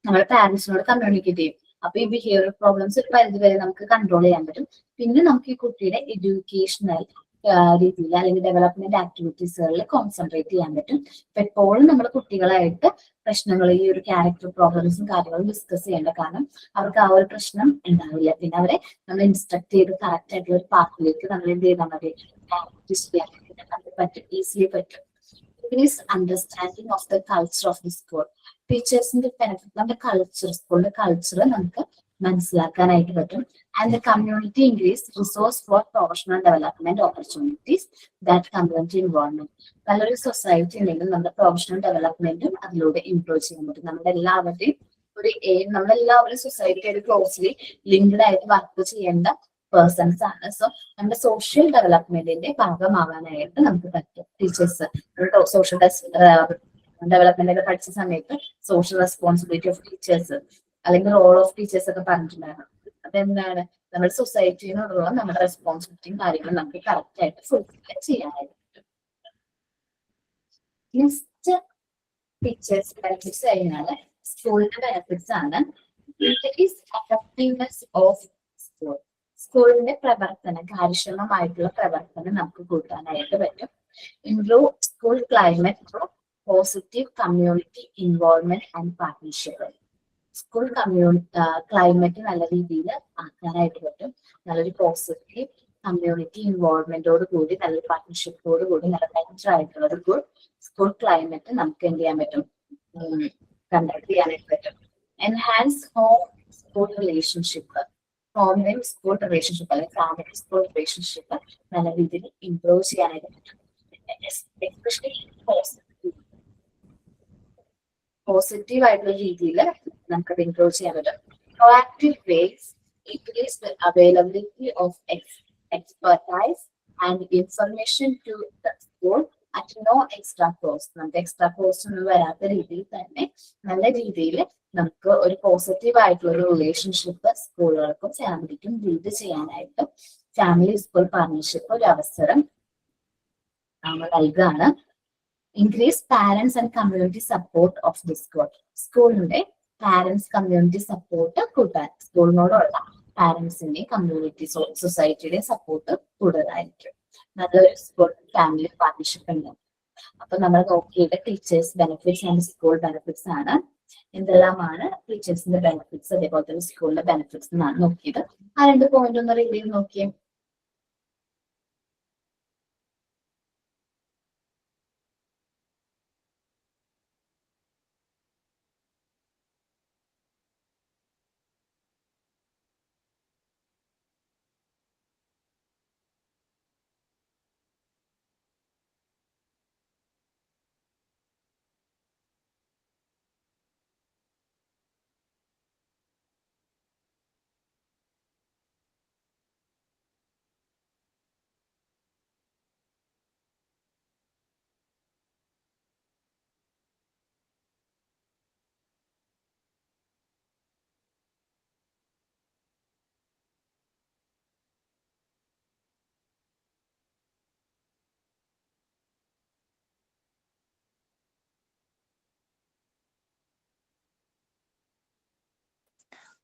നമ്മുടെ പാരന്റ്സിനോട് കമ്മ്യൂണിക്കേറ്റ് ചെയ്യും. അപ്പൊ ഈ ബിഹേവിയർ പ്രോബ്ലംസ് ഒരു പരിധി വരെ നമുക്ക് കൺട്രോൾ ചെയ്യാൻ പറ്റും. പിന്നെ നമുക്ക് ഈ കുട്ടിയുടെ എഡ്യൂക്കേഷണൽ രീതിയിൽ അല്ലെങ്കിൽ ഡെവലപ്മെന്റ് ആക്ടിവിറ്റീസുകളിൽ കോൺസെൻട്രേറ്റ് ചെയ്യാൻ പറ്റും. അപ്പൊ എപ്പോഴും നമ്മൾ കുട്ടികളായിട്ട് പ്രശ്നങ്ങൾ, ഈ ഒരു ക്യാരക്ടർ പ്രോബ്ലംസും കാര്യങ്ങളും ഡിസ്കസ് ചെയ്യേണ്ട. കാരണം അവർക്ക് ആ ഒരു പ്രശ്നം ഉണ്ടാവില്ല. പിന്നെ അവരെ നമ്മൾ ഇൻസ്ട്രക്ട് ചെയ്ത് കറക്റ്റ് ആയിട്ടുള്ള ഒരു പാത്തിലേക്ക് നമ്മൾ എന്ത് ചെയ്താൽ മതി, പ്രാക്ടീസ് ചെയ്യാൻ പറ്റും, ഈസിലി പറ്റും. Understanding of the culture of the school. ടീച്ചേഴ്സിന്റെ ബെനിഫിറ്റ്, നമ്മുടെ കൾച്ചർ, സ്കൂളിന്റെ കൾച്ചർ നമുക്ക് മനസ്സിലാക്കാനായിട്ട് പറ്റും. And the community increase resource for professional development opportunities that community involvement. നല്ലൊരു സൊസൈറ്റി ഉണ്ടെങ്കിൽ നമ്മുടെ പ്രൊഫഷണൽ ഡെവലപ്മെന്റും അതിലൂടെ ഇംപ്രൂവ് ചെയ്യാൻ പറ്റും. നമ്മുടെ എല്ലാവരുടെയും ഒരു നമ്മളെല്ലാവരും സൊസൈറ്റിയായിട്ട് ക്ലോസ്ലി ലിങ്ക്ഡ് ആയിട്ട് വർക്ക് ചെയ്യേണ്ട പേഴ്സൺസ് ആണ്. സോ നമ്മുടെ സോഷ്യൽ ഡെവലപ്മെന്റിന്റെ ഭാഗമാകാനായിട്ട് നമുക്ക് പറ്റും. ടീച്ചേഴ്സ് സോഷ്യൽ ഡെവലപ്മെന്റ് ഒക്കെ പഠിച്ച സമയത്ത് സോഷ്യൽ റെസ്പോൺസിബിലിറ്റി ഓഫ് ടീച്ചേഴ്സ് അല്ലെങ്കിൽ റോൾ ഓഫ് ടീച്ചേഴ്സ് ഒക്കെ പറഞ്ഞിട്ടുണ്ടായിരുന്നു. അതെന്താണ്, നമ്മുടെ സൊസൈറ്റിനോടുള്ള നമ്മുടെ റെസ്പോൺസിബിലിറ്റിയും കാര്യങ്ങളും നമുക്ക് കറക്റ്റ് ആയിട്ട് ഫുൾഫിൽ ചെയ്യാനായിട്ട് പറ്റും. നെക്സ്റ്റ് ടീച്ചേഴ്സ് ബെനിഫിറ്റ്സ് കഴിഞ്ഞാൽ സ്കൂളിന്റെ ബെനിഫിറ്റ്സ് ആണ്. Effectiveness of school. സ്കൂളിന്റെ പ്രവർത്തനം, കാര്യക്ഷമമായിട്ടുള്ള പ്രവർത്തനം നമുക്ക് കൂട്ടാനായിട്ട് പറ്റും. Improve school climate through positive community involvement and partnership. School climate നല്ല രീതിയിൽ ആക്കാനായിട്ട് പറ്റും. നല്ലൊരു പോസിറ്റീവ് കമ്മ്യൂണിറ്റി ഇൻവോൾവ്മെന്റോട് കൂടി, നല്ലൊരു പാർട്ട്ണർഷിപ്പോട് കൂടി, നല്ല ബെറ്റർ ആയിട്ടുള്ള ഒരു സ്കൂൾ ക്ലൈമറ്റ് നമുക്ക് എന്ത് ചെയ്യാൻ പറ്റും, കണ്ടക്ട് ചെയ്യാനായിട്ട് പറ്റും. Enhance home school relationship. ഹോമിലെയും സ്കൂൾ റിലേഷൻഷിപ്പ് അല്ലെങ്കിൽ ഫാമിലി സ്കൂൾ റിലേഷൻഷിപ്പ് നല്ല രീതിയിൽ ഇംപ്രൂവ് ചെയ്യാനായിട്ട് പറ്റും. എസ്പെഷ്യലി പോസിറ്റീവ് ആയിട്ടുള്ള രീതിയിൽ നമുക്കത് ഇംപ്രൂവ് ചെയ്യാൻ പറ്റും. Proactive ways increase the availability of expertise and information to the school at no extra cost. നമുക്ക് എക്സ്ട്രാ കോസ്റ്റ് ഒന്നും വരാത്ത രീതിയിൽ തന്നെ നല്ല രീതിയിൽ നമുക്ക് ഒരു പോസിറ്റീവ് ആയിട്ടുള്ള ഒരു റിലേഷൻഷിപ്പ് സ്കൂളുകൾക്കും ഫാമിലിക്കും ബിൽഡ് ചെയ്യാനായിട്ട് ഫാമിലി സ്കൂൾ പാർട്ണർഷിപ്പ് ഒരു അവസരം നൽകുകയാണ്. Increase parents and community support of the school. സ്കൂളിന്റെ പാരന്റ്സ് കമ്മ്യൂണിറ്റി സപ്പോർട്ട് കൂട്ടാൻ, സ്കൂളിനോടുള്ള പാരന്റ്സിന്റെയും കമ്മ്യൂണിറ്റി സൊസൈറ്റിയുടെയും സപ്പോർട്ട് കൂടുതലായിരിക്കും. നല്ലൊരു സ്കൂൾ ഫാമിലി പാർട്ണർഷിപ്പ് ഉണ്ട്. അപ്പൊ നമ്മൾ നോക്കിയത് teachers benefits and school benefits ആണ്. എന്തെല്ലാമാണ് ടീച്ചേഴ്സിന്റെ ബെനിഫിറ്റ്സ് അതേപോലെ തന്നെ സ്കൂളിന്റെ ബെനിഫിറ്റ്സ് എന്നാണ് നോക്കിയത്. ആ 2 പോയിന്റ് ഒന്ന് റിവ്യൂ നോക്കിയേ.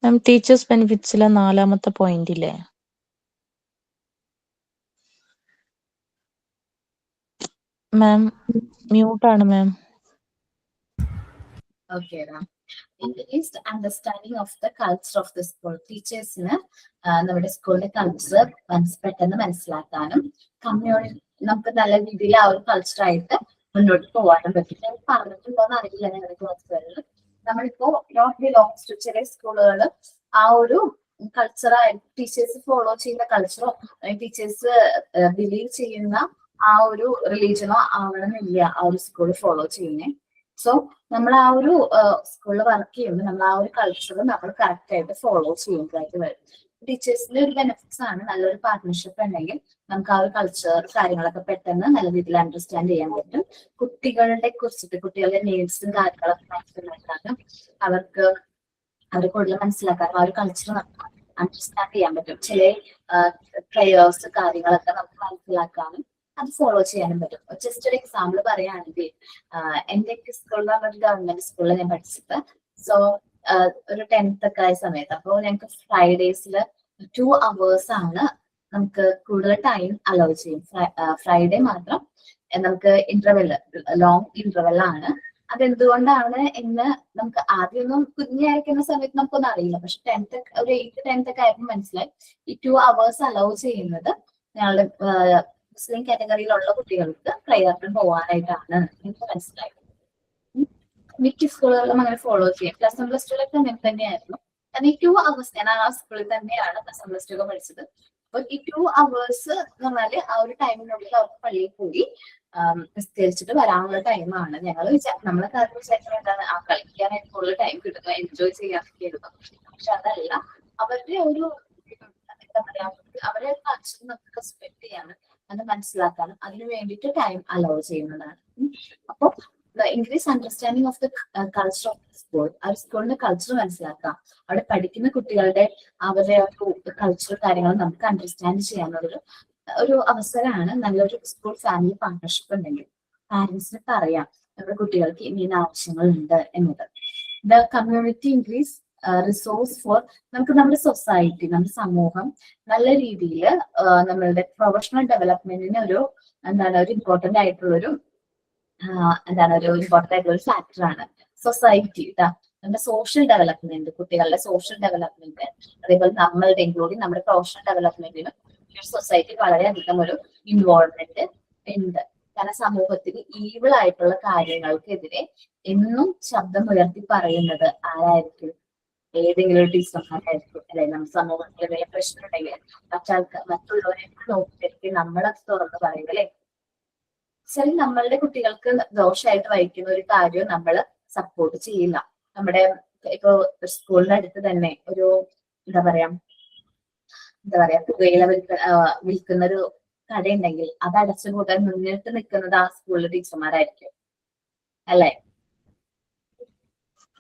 മാം ടീച്ചേഴ്സ് ബെനിഫിറ്റ്സിലെ 4ാമത്തെ പോയിന്റ് ഇല്ലേ, മാം മ്യൂട്ടാണ് ma'am. Okay, increased understanding of the culture of the school. ടീച്ചേഴ്സിന് നമ്മുടെ സ്കൂളിന്റെ കൾച്ചർ പെട്ടെന്ന് മനസ്സിലാക്കാനും നമുക്ക് നല്ല രീതിയിൽ ആ ഒരു കൾച്ചറായിട്ട് മുന്നോട്ട് പോകാനും പറ്റും. ഞാൻ പറഞ്ഞിട്ടുണ്ടോന്ന് അറിയില്ല ഞങ്ങളുടെ ക്ലാസ്സുകളിൽ. നമ്മളിപ്പോ നോട്ട് ബിലോങ്സ് ടു ചില സ്കൂളുകൾ ആ ഒരു കൾച്ചറായിട്ട് ടീച്ചേഴ്സ് ഫോളോ ചെയ്യുന്ന കൾച്ചറോ ടീച്ചേഴ്സ് ബിലീവ് ചെയ്യുന്ന ആ ഒരു റിലീജനോ ആവണമെന്നില്ല ആ ഒരു സ്കൂൾ ഫോളോ ചെയ്യുന്നേ. സോ നമ്മൾ ആ ഒരു സ്കൂളിൽ വർക്ക് ചെയ്യുമ്പോൾ നമ്മൾ ആ ഒരു കൾച്ചർ നമ്മൾ കറക്റ്റ് ആയിട്ട് ഫോളോ ചെയ്യുന്നതായിട്ട് വരും. ടീച്ചേഴ്സിന്റെ ഒരു ബെനിഫിറ്റ്സ് ആണ്. നല്ലൊരു പാർട്ട്ണർഷിപ്പ് ഉണ്ടെങ്കിൽ നമുക്ക് ആ ഒരു കൾച്ചർ കാര്യങ്ങളൊക്കെ പെട്ടെന്ന് നല്ല രീതിയിൽ അണ്ടർസ്റ്റാൻഡ് ചെയ്യാൻ പറ്റും. കുട്ടികളുടെ കുറിച്ചിട്ട് കുട്ടികളുടെ നീഡ്സും കാര്യങ്ങളൊക്കെ മനസ്സിലാക്കാനും അവർ കൂടുതൽ മനസ്സിലാക്കാനും ആ ഒരു കൾച്ചർ നമുക്ക് അണ്ടർസ്റ്റാൻഡ് ചെയ്യാൻ പറ്റും. ചില പ്രയേഴ്സ് കാര്യങ്ങളൊക്കെ നമുക്ക് മനസ്സിലാക്കാനും അത് ഫോളോ ചെയ്യാനും പറ്റും. ജസ്റ്റ് ഒരു എക്സാമ്പിൾ പറയുകയാണെങ്കിൽ എന്റെ സ്കൂളിൽ ഒരു ഗവൺമെന്റ് സ്കൂളിൽ ഞാൻ പഠിച്ചത്. സോ ഒരു 10th ഒക്കെ ആയ സമയത്ത് അപ്പോൾ ഞങ്ങൾക്ക് ഫ്രൈഡേസിൽ 2 hours ആണ് നമുക്ക് കൂടുതൽ ടൈം അലോ ചെയ്യും. ഫ്രൈഡേ മാത്രം നമുക്ക് ഇന്റർവെൽ, ലോങ് ഇന്റർവെൽ ആണ്. അതെന്തുകൊണ്ടാണ് എന്ന് നമുക്ക് ആദ്യമൊന്നും കുഞ്ഞായിരിക്കുന്ന സമയത്ത് നമുക്കൊന്നും അറിയില്ല. പക്ഷെ 8th-10th ഒക്കെ ആയപ്പോൾ മനസ്സിലായി ഈ 2 hours അലോ ചെയ്യുന്നത് ഞങ്ങളുടെ മുസ്ലിം കാറ്റഗറിയിലുള്ള കുട്ടികൾക്ക് പ്രയറിന് പോകാനായിട്ടാണ് എനിക്ക് മനസ്സിലായത്. മിക്ക സ്കൂളുകളിലും അങ്ങനെ ഫോളോ ചെയ്യും. പ്ലസ് 1 പ്ലസ് 2 അങ്ങനെ തന്നെയായിരുന്നു. കാരണം ഈ 2 hours ഞാൻ ആ സ്കൂളിൽ തന്നെയാണ് പ്ലസ് 1 പ്ലസ് 2 ഒക്കെ പഠിച്ചത്. അപ്പൊ ഈ 2 hours എന്ന് പറഞ്ഞാല് ആ ഒരു ടൈമിനുള്ളിൽ അവർക്ക് പള്ളിയിൽ പോയി നിസ്കരിച്ചിട്ട് വരാനുള്ള ടൈമാണ്. ഞങ്ങൾ നമ്മളെ കാര്യം വിചാരിച്ചാൽ എന്താണ് ആ കളിക്കാനായിട്ട് കൂടുതൽ ടൈം കിട്ടുന്നു, എൻജോയ് ചെയ്യാനൊക്കെയായിരുന്നു. പക്ഷെ അതല്ല, അവരുടെ ഒരു എന്താ പറയാ അവരെ കൾച്ചർ നമുക്ക് റെസ്പെക്ട് ചെയ്യാനും അത് മനസ്സിലാക്കാനും അതിനു വേണ്ടിയിട്ട് ടൈം അലോ ചെയ്യുന്നതാണ്. അപ്പൊ increase understanding of the culture of the school. ആ സ്കൂളിന്റെ കൾച്ചർ മനസ്സിലാക്കാം. അവിടെ പഠിക്കുന്ന കുട്ടികളുടെ അവരുടെ ഒരു കൾച്ചർ കാര്യങ്ങൾ നമുക്ക് അണ്ടർസ്റ്റാൻഡ് ചെയ്യാനുള്ളൊരു അവസരമാണ് നല്ലൊരു സ്കൂൾ ഫാമിലി പാർട്ണർഷിപ്പ് ഉണ്ടെങ്കിൽ. പാരന്റ്സിന് പറയാം നമ്മുടെ കുട്ടികൾക്ക് ഇന്ന ആവശ്യങ്ങളുണ്ട് എന്നത്. The community increase resource four നമുക്ക് നമ്മുടെ സൊസൈറ്റി, നമ്മുടെ സമൂഹം നല്ല രീതിയിൽ നമ്മളുടെ പ്രൊഫഷണൽ ഡെവലപ്മെന്റിന് ഒരു ഇമ്പോർട്ടന്റ് ആയിട്ടുള്ളൊരു എന്താണ് ഒരു ഇമ്പോർട്ടന്റ് ആയിട്ടുള്ള ഒരു ഫാക്ടറാണ്. സൊസൈറ്റി നമ്മുടെ സോഷ്യൽ ഡെവലപ്മെന്റ്, കുട്ടികളുടെ സോഷ്യൽ ഡെവലപ്മെന്റ്, അതേപോലെ നമ്മളുടെ ഇൻക്ലൂഡിങ് നമ്മുടെ പ്രൊഫഷണൽ ഡെവലപ്മെന്റിനും ഈ സൊസൈറ്റി വളരെയധികം ഒരു ഇൻവോൾവ്മെന്റ് ഉണ്ട്. കാരണം സമൂഹത്തിൽ ഈവിൾ ആയിട്ടുള്ള കാര്യങ്ങൾക്കെതിരെ എന്നും ശബ്ദം ഉയർത്തി പറയുന്നത് ആരായിരിക്കും? ഏതെങ്കിലും ഒരു ടീച്ചർമാരായിരിക്കും അല്ലെ? നമ്മുടെ സമൂഹത്തിൽ എന്തെങ്കിലും പ്രശ്നം ഉണ്ടെങ്കിൽ മറ്റുള്ളവരെ നോക്കിയിട്ട് നമ്മളത് തുറന്ന് പറയും അല്ലെ? ശരി, നമ്മളുടെ കുട്ടികൾക്ക് ദോഷമായിട്ട് വഹിക്കുന്ന ഒരു കാര്യം നമ്മൾ സപ്പോർട്ട് ചെയ്യില്ല. നമ്മുടെ ഇപ്പൊ സ്കൂളിന്റെ അടുത്ത് തന്നെ ഒരു എന്താ പറയാ പുകയില വിൽക്കുന്ന ഒരു കടയുണ്ടെങ്കിൽ അത് അടച്ചുപൂട്ടാൻ മുന്നിട്ട് നിൽക്കുന്നത് ആ സ്കൂളിലെ ടീച്ചർമാരായിരിക്കും അല്ലെ?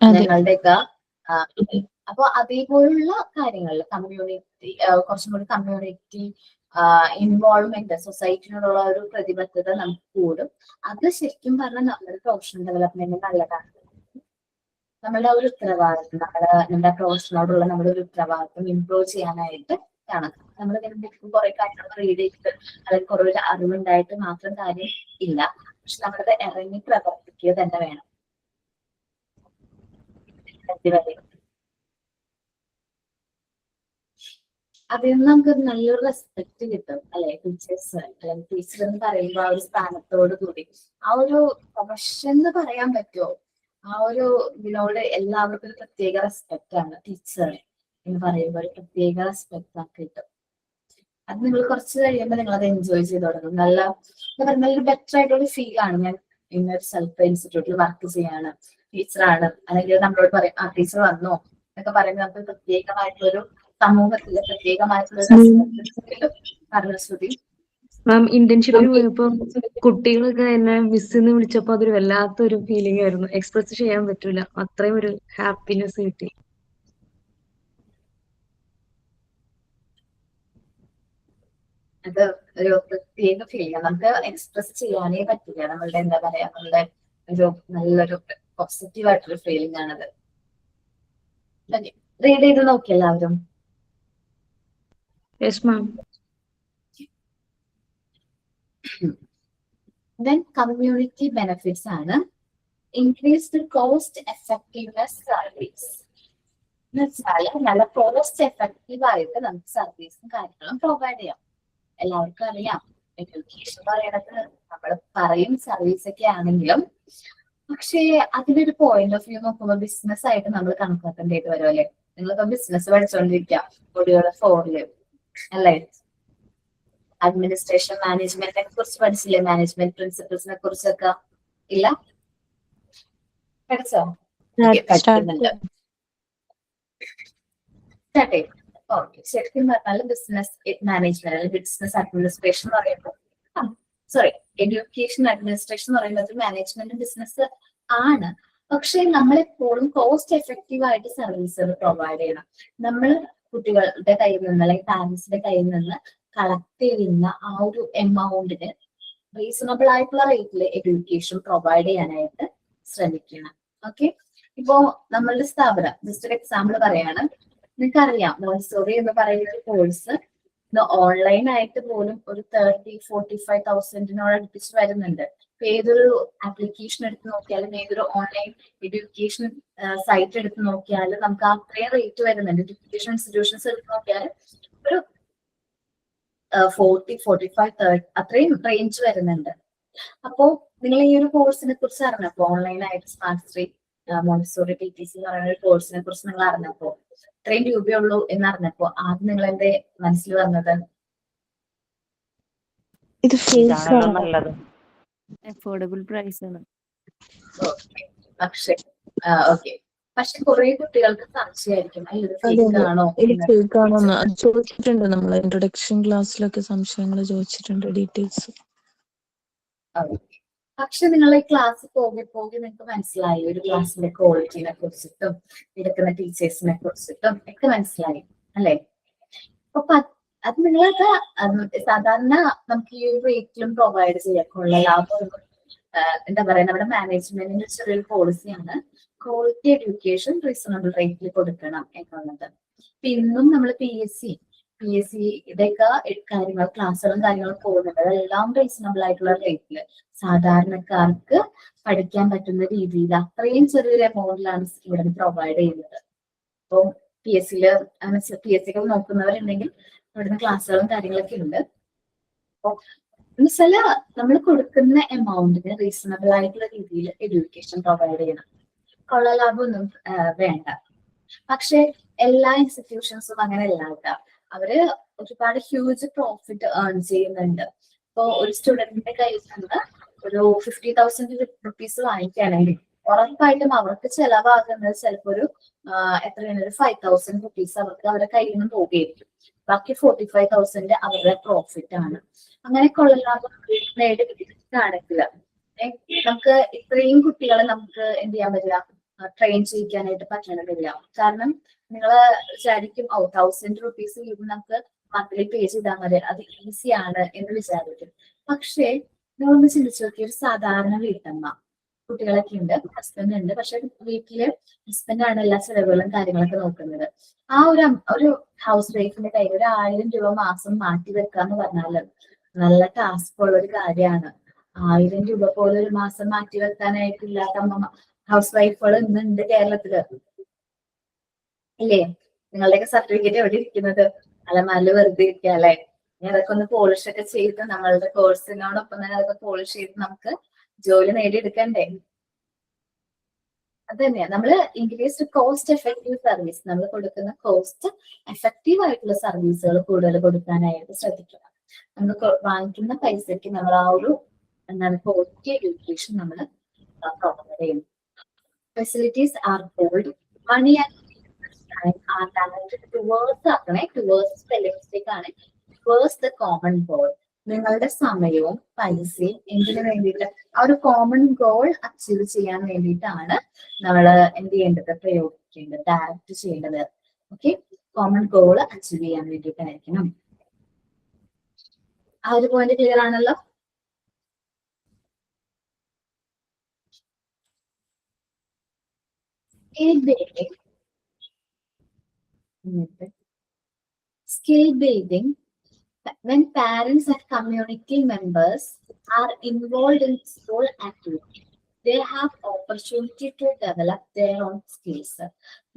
ഞങ്ങളുടെയൊക്കെ അപ്പൊ അതേപോലുള്ള കാര്യങ്ങളിൽ കമ്മ്യൂണിറ്റി കുറച്ചും കൂടി കമ്മ്യൂണിറ്റി ഇൻവോൾവ്മെന്റ്, സൊസൈറ്റിനോടുള്ള ഒരു പ്രതിബദ്ധത നമുക്ക് കൂടും. അത് ശരിക്കും പറഞ്ഞാൽ നമ്മുടെ പ്രൊഫഷണൽ ഡെവലപ്മെന്റ് നല്ലതാണ്. നമ്മുടെ ഒരു ഉത്തരവാദിത്വം, നമ്മുടെ പ്രൊഫഷനോടുള്ള നമ്മുടെ ഒരു ഉത്തരവാദിത്വം ഇംപ്രൂവ് ചെയ്യാനായിട്ട് കാണാം. നമ്മൾ കുറെ കാര്യങ്ങൾ റീഡ് ചെയ്തിട്ട് അല്ലെങ്കിൽ കുറെ അറിവുണ്ടായിട്ട് മാത്രം കാര്യം ഇല്ല. പക്ഷെ നമ്മളത് ഇറങ്ങി പ്രവർത്തിക്കുക തന്നെ വേണം. അതിൽ നിന്ന് നമുക്ക് നല്ലൊരു റെസ്പെക്ട് കിട്ടും അല്ലെ? ടീച്ചേഴ്സ് അല്ലെങ്കിൽ ടീച്ചർ എന്ന് പറയുമ്പോൾ ആ ഒരു സ്ഥാനത്തോട് കൂടി ആ ഒരു പ്രൊഫഷൻ എന്ന് പറയാൻ പറ്റുമോ? ആ ഒരു ഇതിനോട് എല്ലാവർക്കും ഒരു പ്രത്യേക റെസ്പെക്ട് ആണ്. ടീച്ചർ എന്ന് പറയുമ്പോൾ ഒരു പ്രത്യേക റെസ്പെക്ട് ആക്കി കിട്ടും. അത് നിങ്ങൾ കുറച്ച് കഴിയുമ്പോൾ നിങ്ങൾ അത് എൻജോയ് ചെയ്ത് തുടങ്ങും. എന്താ പറയുക, നല്ലൊരു ബെറ്റർ ആയിട്ടുള്ള ഫീൽ ആണ്. ഞാൻ ഇന്നൊരു സെൽഫ് ഇൻസ്റ്റിറ്റ്യൂട്ടിൽ വർക്ക് ചെയ്യാണ്, ടീച്ചറാണ്, അല്ലെങ്കിൽ നമ്മളോട് പറയും ആ ടീച്ചർ വന്നോ എന്നൊക്കെ പറയുമ്പോൾ നമുക്ക് പ്രത്യേകമായിട്ടുള്ളൊരു സമൂഹത്തിലെ പ്രത്യേകമായിട്ടുള്ള ശ്രുതി. മാം, ഇന്റേൺഷിപ്പിന് പോയപ്പോ കുട്ടികളൊക്കെ എന്നെ മിസ് എന്ന് വിളിച്ചപ്പോ അതൊരു വല്ലാത്തൊരു ഫീലിംഗ് ആയിരുന്നു. എക്സ്പ്രസ് ചെയ്യാൻ പറ്റൂല, അത്രയും ഒരു ഹാപ്പിനെസ് കിട്ടി. അത് ഒരു പ്രത്യേക ഫീലിംഗ്, നമുക്ക് എക്സ്പ്രസ് ചെയ്യാനേ പറ്റില്ല. നമ്മളുടെ എന്താ പറയാ, നമ്മളുടെ ഒരു നല്ലൊരു പോസിറ്റീവ് ആയിട്ടൊരു ഫീലിംഗ് ആണത്. റീഡ് ചെയ്ത് നോക്കി എല്ലാവരും. Yes ma'am. Then community benefits ആണ് increased cost effectiveness service. എന്നുവെച്ചാൽ നല്ല കോസ്റ്റ് എഫക്റ്റീവ് ആയിട്ട് നമുക്ക് സർവീസും കാര്യങ്ങളും പ്രൊവൈഡ് ചെയ്യാം. എല്ലാവർക്കും അറിയാം എഡ്യൂക്കേഷൻ പറയണത് നമ്മൾ പറയും സർവീസ് ഒക്കെ ആണെങ്കിലും, പക്ഷേ അതിനൊരു പോയിന്റ് ഓഫ് വ്യൂ നോക്കുമ്പോൾ ബിസിനസ് ആയിട്ട് നമ്മൾ കണക്കാക്കേണ്ടതായിട്ട് വരും അല്ലെ? നിങ്ങളിപ്പോ ബിസിനസ് പഠിച്ചുകൊണ്ടിരിക്കുക കുട്ടികളുടെ 4-ല് അല്ലെ? അഡ്മിനിസ്ട്രേഷൻ മാനേജ്മെന്റിനെ കുറിച്ച് പഠിച്ചില്ലേ? മാനേജ്മെന്റ് പ്രിൻസിപ്പിൾസിനെ കുറിച്ചൊക്കെ ഇല്ല? പഠിച്ചോ? പഠിക്കുന്നുണ്ട്. ഓക്കെ, ശരിക്കും പറഞ്ഞാൽ ബിസിനസ് മാനേജ്മെന്റ് അല്ലെങ്കിൽ ബിസിനസ് അഡ്മിനിസ്ട്രേഷൻ എന്ന് പറയുമ്പോൾ എഡ്യൂക്കേഷൻ അഡ്മിനിസ്ട്രേഷൻ എന്ന് പറയുന്നത് മാനേജ്മെന്റ് ബിസിനസ് ആണ്. പക്ഷെ നമ്മളെപ്പോഴും കോസ്റ്റ് എഫക്റ്റീവ് ആയിട്ട് സർവീസുകൾ പ്രൊവൈഡ് ചെയ്യണം. നമ്മൾ കുട്ടികളുടെ കയ്യിൽ നിന്ന് അല്ലെങ്കിൽ പാരന്റ്സിന്റെ കയ്യിൽ നിന്ന് കളക്ട് ചെയ്യുന്ന ആ ഒരു എമൗണ്ടിന് റീസണബിൾ ആയിട്ടുള്ള റേറ്റിൽ എഡ്യൂക്കേഷൻ പ്രൊവൈഡ് ചെയ്യാനായിട്ട് ശ്രമിക്കണം. ഓക്കെ, ഇപ്പോ നമ്മളുടെ സ്ഥാപനം ജസ്റ്റ് ഒരു എക്സാമ്പിൾ പറയാണ്. നിങ്ങൾക്കറിയാം മോണ്ടിസോറി എന്ന് പറയുന്ന ഒരു കോഴ്സ് ഓൺലൈൻ ആയിട്ട് പോലും ഒരു 30,000-45,000 അടുപ്പിച്ച് വരുന്നുണ്ട്. ഇപ്പൊ ഏതൊരു ആപ്ലിക്കേഷൻ എടുത്ത് നോക്കിയാലും ഏതൊരു ഓൺലൈൻ എഡ്യൂക്കേഷൻ സൈറ്റ് എടുത്ത് നോക്കിയാലും നമുക്ക് അത്രയും റേറ്റ് വരുന്നുണ്ട്. എഡ്യൂക്കേഷൻ ഇൻസ്റ്റിറ്റ്യൂഷൻസ് എടുത്ത് നോക്കിയാലും ഒരു 40, 45, 30 അത്രയും റേഞ്ച് വരുന്നുണ്ട്. അപ്പോ നിങ്ങൾ ഈ ഒരു കോഴ്സിനെ കുറിച്ച് അറിഞ്ഞപ്പോ, ഓൺലൈൻ ആയിട്ട് സ്മാർട്ട് സ്ട്രീറ്റ് മോണ്ടിസോറി PTC എന്ന് പറയുന്ന ഒരു കോഴ്സിനെ കുറിച്ച് നിങ്ങൾ അറിഞ്ഞപ്പോ, ഇത്രയും രൂപയുള്ളൂ എന്ന് അറിഞ്ഞപ്പോ ആദ്യം നിങ്ങൾ എന്റെ മനസ്സിൽ വന്നത് ഇത് നല്ലത് അഫോർഡബിൾ പ്രൈസ് ആണ്. പക്ഷെ കുറെ കുട്ടികൾക്ക് സംശയമായിരിക്കും ഫേക്ക് ആണോന്ന് ചോദിച്ചിട്ടുണ്ട്. നമ്മൾ ഇൻട്രൊഡക്ഷൻ ക്ലാസ്സിലൊക്കെ സംശയങ്ങൾ ചോദിച്ചിട്ടുണ്ട്, ഡീറ്റെയിൽസ്. പക്ഷെ നിങ്ങൾ ഈ ക്ലാസ് പോകെ നിങ്ങൾക്ക് മനസ്സിലായി ഒരു ക്ലാസ്സിന്റെ ക്വാളിറ്റിനെ കുറിച്ചിട്ടും എടുക്കുന്ന ടീച്ചേഴ്സിനെ കുറിച്ചിട്ടും ഒക്കെ മനസ്സിലായി അല്ലെ? അപ്പൊ അത് നിങ്ങളൊക്കെ സാധാരണ നമുക്ക് ഈ ഒരു റേറ്റിലും പ്രൊവൈഡ് ചെയ്യാനുള്ള ലാഭം എന്താ പറയാ, നമ്മുടെ മാനേജ്മെന്റിന്റെ ചെറിയൊരു പോളിസിയാണ് ക്വാളിറ്റി എഡ്യൂക്കേഷൻ റീസണബിൾ റേറ്റിൽ കൊടുക്കണം എന്നുള്ളത്. ഇന്നും നമ്മൾ PSC PSC ഇതൊക്കെ കാര്യങ്ങൾ ക്ലാസ്സുകളും കാര്യങ്ങളും പോകുന്നുണ്ട്. അതെല്ലാം റീസണബിൾ ആയിട്ടുള്ള റേറ്റില് സാധാരണക്കാർക്ക് പഠിക്കാൻ പറ്റുന്ന രീതിയിൽ അത്രയും ചെറിയൊരു എമൗണ്ടിലാണ് ഇവിടെ പ്രൊവൈഡ് ചെയ്യുന്നത്. അപ്പോൾ PSC നോക്കുന്നവരുണ്ടെങ്കിൽ ഇവിടുന്ന് ക്ലാസ്സുകളും കാര്യങ്ങളൊക്കെ ഉണ്ട്. അപ്പോൾ എന്നുവെച്ചാൽ നമ്മൾ കൊടുക്കുന്ന എമൗണ്ടിന് റീസണബിൾ ആയിട്ടുള്ള രീതിയിൽ എഡ്യൂക്കേഷൻ പ്രൊവൈഡ് ചെയ്യണം. കൊള്ള ലാഭമൊന്നും വേണ്ട. പക്ഷെ എല്ലാ ഇൻസ്റ്റിറ്റ്യൂഷൻസും അങ്ങനെ അല്ലാത്ത അവര് ഒരുപാട് ഹ്യൂജ് പ്രോഫിറ്റ് ഏൺ ചെയ്യുന്നുണ്ട്. ഇപ്പൊ ഒരു സ്റ്റുഡന്റിന്റെ കയ്യിൽ നിന്ന് ഒരു 50,000 റുപ്പീസ് വാങ്ങിക്കുകയാണെങ്കിൽ ഉറപ്പായിട്ടും അവർക്ക് ചെലവാകുന്നത് ചിലപ്പോ ഒരു എത്രയാണ്, ഒരു 5,000 റുപ്പീസ് അവർക്ക് അവരുടെ കയ്യിൽ നിന്ന് പോവുകയായിരിക്കും. ബാക്കി 45,000 അവരുടെ പ്രോഫിറ്റ് ആണ്. അങ്ങനെ കൊള്ളലാഭം നേടിയെടുക്കുകയാണെങ്കിൽ നമുക്ക് ഇത്രയും കുട്ടികളെ നമുക്ക് എന്ത് ചെയ്യാൻ പറ്റില്ല, ട്രെയിൻ ചെയ്യിക്കാനായിട്ട് പറ്റണമെന്നില്ല. കാരണം നിങ്ങൾ വിചാരിക്കും 1,000 റുപ്പീസ് നമുക്ക് മന്ത്ലി പേ ചെയ്താൽ മതി, അത് ഈസി ആണ് എന്ന് വിചാരിക്കും. പക്ഷേ നിങ്ങളൊന്ന് ചിന്തിച്ചു നോക്കി, ഒരു സാധാരണ വീട്ടമ്മ, കുട്ടികളൊക്കെ ഉണ്ട്, ഹസ്ബൻഡ് ഉണ്ട്, പക്ഷെ വീട്ടില് ഹസ്ബൻഡാണ് എല്ലാ ചെലവുകളും കാര്യങ്ങളൊക്കെ നോക്കുന്നത്. ആ ഒരു ഹൗസ് വൈഫിന്റെ കയ്യിൽ ഒരു 1000 രൂപ മാസം മാറ്റി വെക്കാന്ന് പറഞ്ഞാല് നല്ല ടാസ്ക് ഉള്ള ഒരു കാര്യമാണ്. 1000 രൂപ പോലെ ഒരു മാസം മാറ്റി വെക്കാനായിട്ട് ഇല്ലാത്ത ഹൗസ് വൈഫുകൾ ഇന്നുണ്ട് കേരളത്തില്, ഇല്ലേ? നിങ്ങളുടെയൊക്കെ സർട്ടിഫിക്കറ്റ് എവിടെ ഇരിക്കുന്നത്? അലമാരില് വെറുതെ ഇരിക്കുക അല്ലെ? അതൊക്കെ ഒന്ന് പോളിഷ് ഒക്കെ ചെയ്ത് നമ്മളുടെ കോഴ്സിനോടൊപ്പം തന്നെ അതൊക്കെ പോളിഷ് ചെയ്ത് നമുക്ക് ജോലി നേടിയെടുക്കണ്ടേ? അത് തന്നെയാണ് നമ്മള് ഇൻക്രീസ്ഡ് കോസ്റ്റ് എഫക്റ്റീവ് സർവീസ്, നമ്മൾ കൊടുക്കുന്ന കോസ്റ്റ് എഫക്റ്റീവ് ആയിട്ടുള്ള സർവീസുകൾ കൂടുതൽ കൊടുക്കാനായിട്ട് ശ്രദ്ധിക്കുക. നമ്മൾ വാങ്ങിക്കുന്ന പൈസക്ക് നമ്മൾ ആ ഒരു ക്വാളിറ്റി എഡ്യൂക്കേഷൻ നമ്മൾ പ്രൊവൈഡ് ചെയ്യുന്നു. Facilities are pulled, money and time are directed towards spelling mistake ആണ്, towards the common goal. നിങ്ങളുടെ സമയവും പൈസയും എന്തിനു വേണ്ടിയിട്ട്, ആ ഒരു കോമൺ ഗോൾ അച്ചീവ് ചെയ്യാൻ വേണ്ടിയിട്ടാണ് നമ്മൾ എന്ത് ചെയ്യേണ്ടത്, പ്രയോഗിക്കേണ്ടത്, ഡയറക്റ്റ് ചെയ്യേണ്ടത്. ഓക്കെ, കോമൺ ഗോൾ അച്ചീവ് ചെയ്യാൻ വേണ്ടിയിട്ടായിരിക്കണം. ആ ഒരു പോയിന്റ് ക്ലിയർ ആണല്ലോ? Skill building. When parents and community members are involved in school activities, they have opportunity to develop their own skills.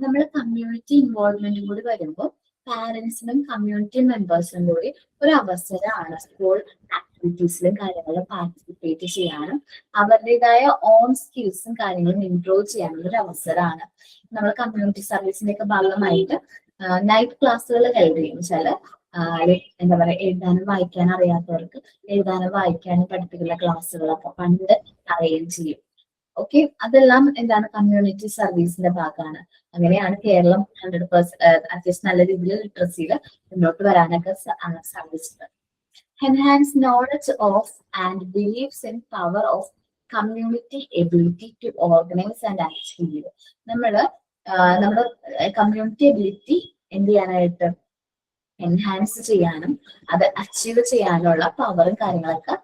നമ്മൾ കമ്മ്യൂണിറ്റി ഇൻവോൾവ്മെന്റും കൂടി വരുമ്പോൾ പാരന്റ്സിനും കമ്മ്യൂണിറ്റി മെമ്പേഴ്സിനും കൂടി ഒരു അവസരമാണ് സ്കൂൾ ആക്ടിവിറ്റീസിലും കാര്യങ്ങളിലും പാർട്ടിസിപ്പേറ്റ് ചെയ്യാനും അവരുടേതായ ഓൺ സ്കിൽസും കാര്യങ്ങളും ഇംപ്രൂവ് ചെയ്യാനുള്ള ഒരു അവസരമാണ്. നമ്മൾ കമ്മ്യൂണിറ്റി സർവീസിന്റെ ഒക്കെ ഭാഗമായിട്ട് നൈറ്റ് ക്ലാസ്സുകൾ ഹെൽഡ് ചെയ്യും. ചില എന്താ പറയാ, എഴുതാനും വായിക്കാനും അറിയാത്തവർക്ക് എഴുതാനും വായിക്കാനും പഠിപ്പിക്കുന്ന ക്ലാസ്സുകളൊക്കെ പണ്ട് അറേഞ്ച് ചെയ്യും. ഓക്കെ, അതെല്ലാം എന്താണ്, കമ്മ്യൂണിറ്റി സർവീസിന്റെ ഭാഗമാണ്. അങ്ങനെയാണ് കേരളം 100% അത്യാവശ്യം നല്ല രീതിയിൽ ലിറ്ററസിയിൽ മുന്നോട്ട് വരാനൊക്കെ സാധിച്ചത്. Enhance knowledge of and beliefs in power of community ability to organize and achieve. നമ്മുടെ കമ്മ്യൂണിറ്റി എബിലിറ്റി എന്ത് ചെയ്യാനായിട്ട്, എൻഹാൻസ് ചെയ്യാനും അത് അച്ചീവ് ചെയ്യാനുള്ള പവറും കാര്യങ്ങളൊക്കെ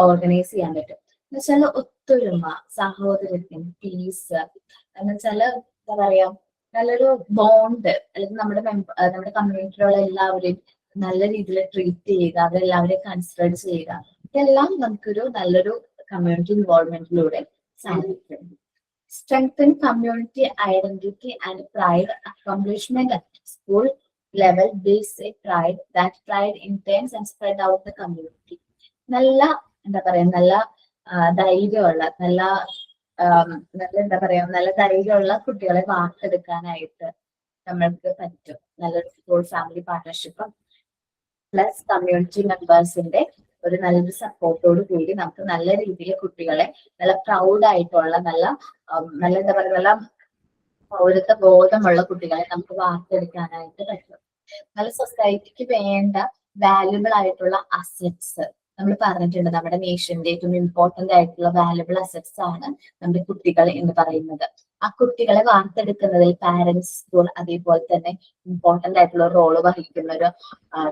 ഓർഗനൈസ് ചെയ്യാൻ പറ്റും. എന്ന് വെച്ചാൽ ഒത്തൊരുമ, സഹോദരത്തിന്, പീസ്, എന്ന് വെച്ചാല് എന്താ പറയാ, നല്ലൊരു ബോണ്ട്, അല്ലെങ്കിൽ നമ്മുടെ കമ്മ്യൂണിറ്റിയിലുള്ള എല്ലാവരെയും നല്ല രീതിയിൽ ട്രീറ്റ് ചെയ്യുക, അവരെല്ലാവരെയും കൺസിഡർ ചെയ്യുക, ഇതെല്ലാം നമുക്കൊരു നല്ലൊരു കമ്മ്യൂണിറ്റി ഇൻവോൾവ്മെന്റിലൂടെ സാധിക്കും. Strengthen community identity and pride. Accomplishment at school level builds a pride. That pride intense and spread out the community. നല്ല എന്താ പറയാ, നല്ല ധൈര്യമുള്ള, നല്ല എന്താ പറയാ, നല്ല ധൈര്യമുള്ള കുട്ടികളെ വാർത്തെടുക്കാനായിട്ട് നമ്മൾക്ക് പറ്റും. നല്ലൊരു school family partnership plus community മെമ്പേഴ്സിന്റെ ഒരു നല്ലൊരു സപ്പോർട്ടോട് കൂടി നമുക്ക് നല്ല രീതിയിൽ കുട്ടികളെ നല്ല പ്രൗഡ് ആയിട്ടുള്ള നല്ല എന്താ പറയുക, നല്ല പൗരത്വ ബോധമുള്ള കുട്ടികളെ നമുക്ക് വാർത്തെടുക്കാനായിട്ട് പറ്റും. നല്ല സൊസൈറ്റിക്ക് വേണ്ട വാല്യുബിൾ ആയിട്ടുള്ള അസറ്റ്സ് നമ്മൾ പറഞ്ഞിട്ടുണ്ട്. നമ്മുടെ നേഷന്റെ ഏറ്റവും ഇമ്പോർട്ടന്റ് ആയിട്ടുള്ള വാല്യുബിൾ അസറ്റ്സ് ആണ് നമ്മുടെ കുട്ടികൾ എന്ന് പറയുന്നത്. ആ കുട്ടികളെ വാർത്തെടുക്കുന്നതിൽ പാരന്റ്സ്, സ്കൂൾ അതേപോലെ തന്നെ ഇമ്പോർട്ടന്റ് ആയിട്ടുള്ള റോള് വഹിക്കുന്ന ഒരു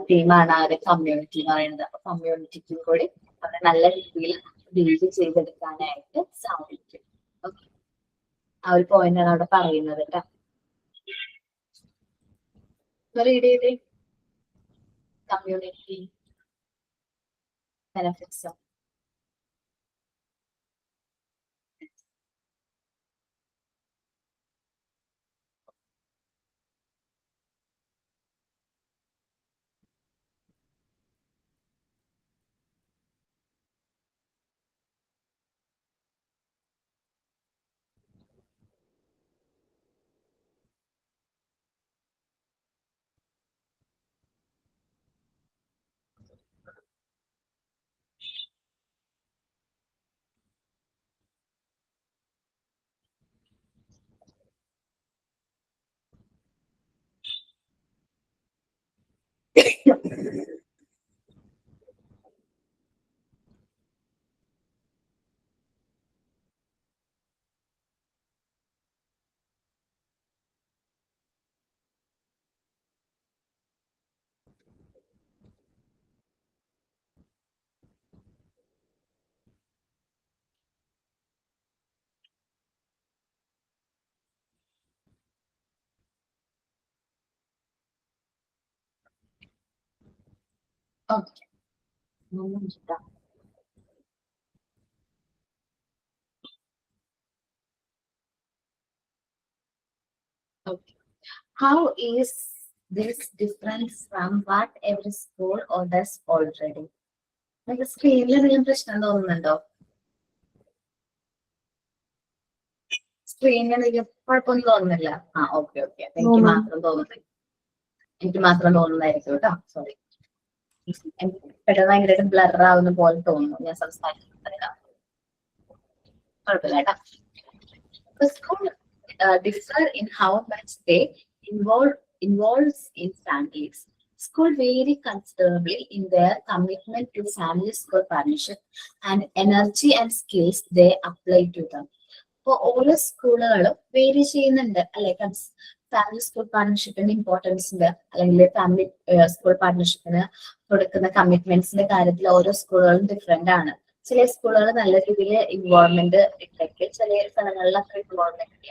ടീമാണ് ആ ഒരു കമ്മ്യൂണിറ്റി എന്ന് പറയുന്നത്. അപ്പൊ കമ്മ്യൂണിറ്റിക്കും കൂടി അവരെ നല്ല രീതിയിൽ ബിൽഡ് ചെയ്തെടുക്കാനായിട്ട് സാധിക്കും. ഓക്കെ, ആ ഒരു പോയിന്റാണ് അവിടെ പറയുന്നത് കേട്ടോ. റീഡ് ചെയ്തേ. community benefits. Okay. Okay. How is this different from what every school orders already? നമുക്ക് സ്ക്രീനിൽ എന്തെങ്കിലും പ്രശ്നം തോന്നുന്നുണ്ടോ? സ്ക്രീനിൽ എന്തെങ്കിലും കുഴപ്പമൊന്നും തോന്നുന്നില്ല? ആ ഓക്കെ ഓക്കെ. എനിക്ക് മാത്രം തോന്നുന്നതായിരിക്കും കേട്ടോ. സോറി. പെട്ടെന്ന് ഭയങ്കരമായിട്ട് ബ്ലർ ആവുന്ന പോലെ തോന്നുന്നു ഞാൻ സംസാരിക്കുന്നത്. കുഴപ്പമില്ല കേട്ടോ. School differ in how much they involves in families. School vary considerably in their commitment to family-school partnership and energy and skills they apply to them. For ഓരോ സ്കൂളുകളും വേരി ചെയ്യുന്നുണ്ട് അല്ലെ? ഫാമിലി സ്കൂൾ പാർട്ണർഷിപ്പിന്റെ ഇമ്പോർട്ടൻസ് ഉണ്ട്, അല്ലെങ്കിൽ family school പാർട്ണർഷിപ്പിന് കൊടുക്കുന്ന കമ്മിറ്റ്മെന്റ്സിന്റെ കാര്യത്തിൽ ഓരോ സ്കൂളുകളും ഡിഫറെന്റ് ആണ്. ചില സ്കൂളുകൾ നല്ല രീതിയിൽ ഇൻവോൾവ്മെന്റ് ഇട്ടേക്ക്, ചില സ്ഥലങ്ങളിൽ അത്ര ഇൻവോൾവ്മെന്റ് ഇല്ല.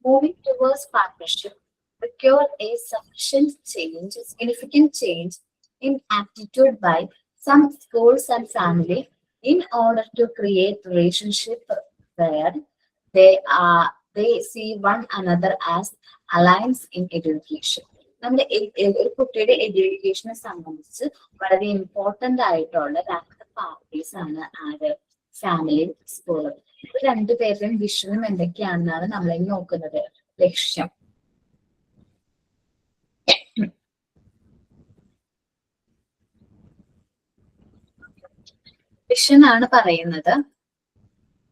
Moving towards partnership require a significant change in attitude by some schools and family in order to create relationship where they see one another as allies in education. നമ്മുടെ ഒരു കുട്ടിയുടെ എഡ്യൂക്കേഷനെ സംബന്ധിച്ച് വളരെ ഇമ്പോർട്ടന്റ് ആയിട്ടുള്ള രണ്ട് പാർട്ടീസ് ആണ് ആര്? Family, school. രണ്ടുപേരുടെയും വിഷനും എന്തൊക്കെയാണെന്നാണ് നമ്മൾ നോക്കുന്നത്. ലക്ഷ്യം. വിഷൻ ആണ് പറയുന്നത്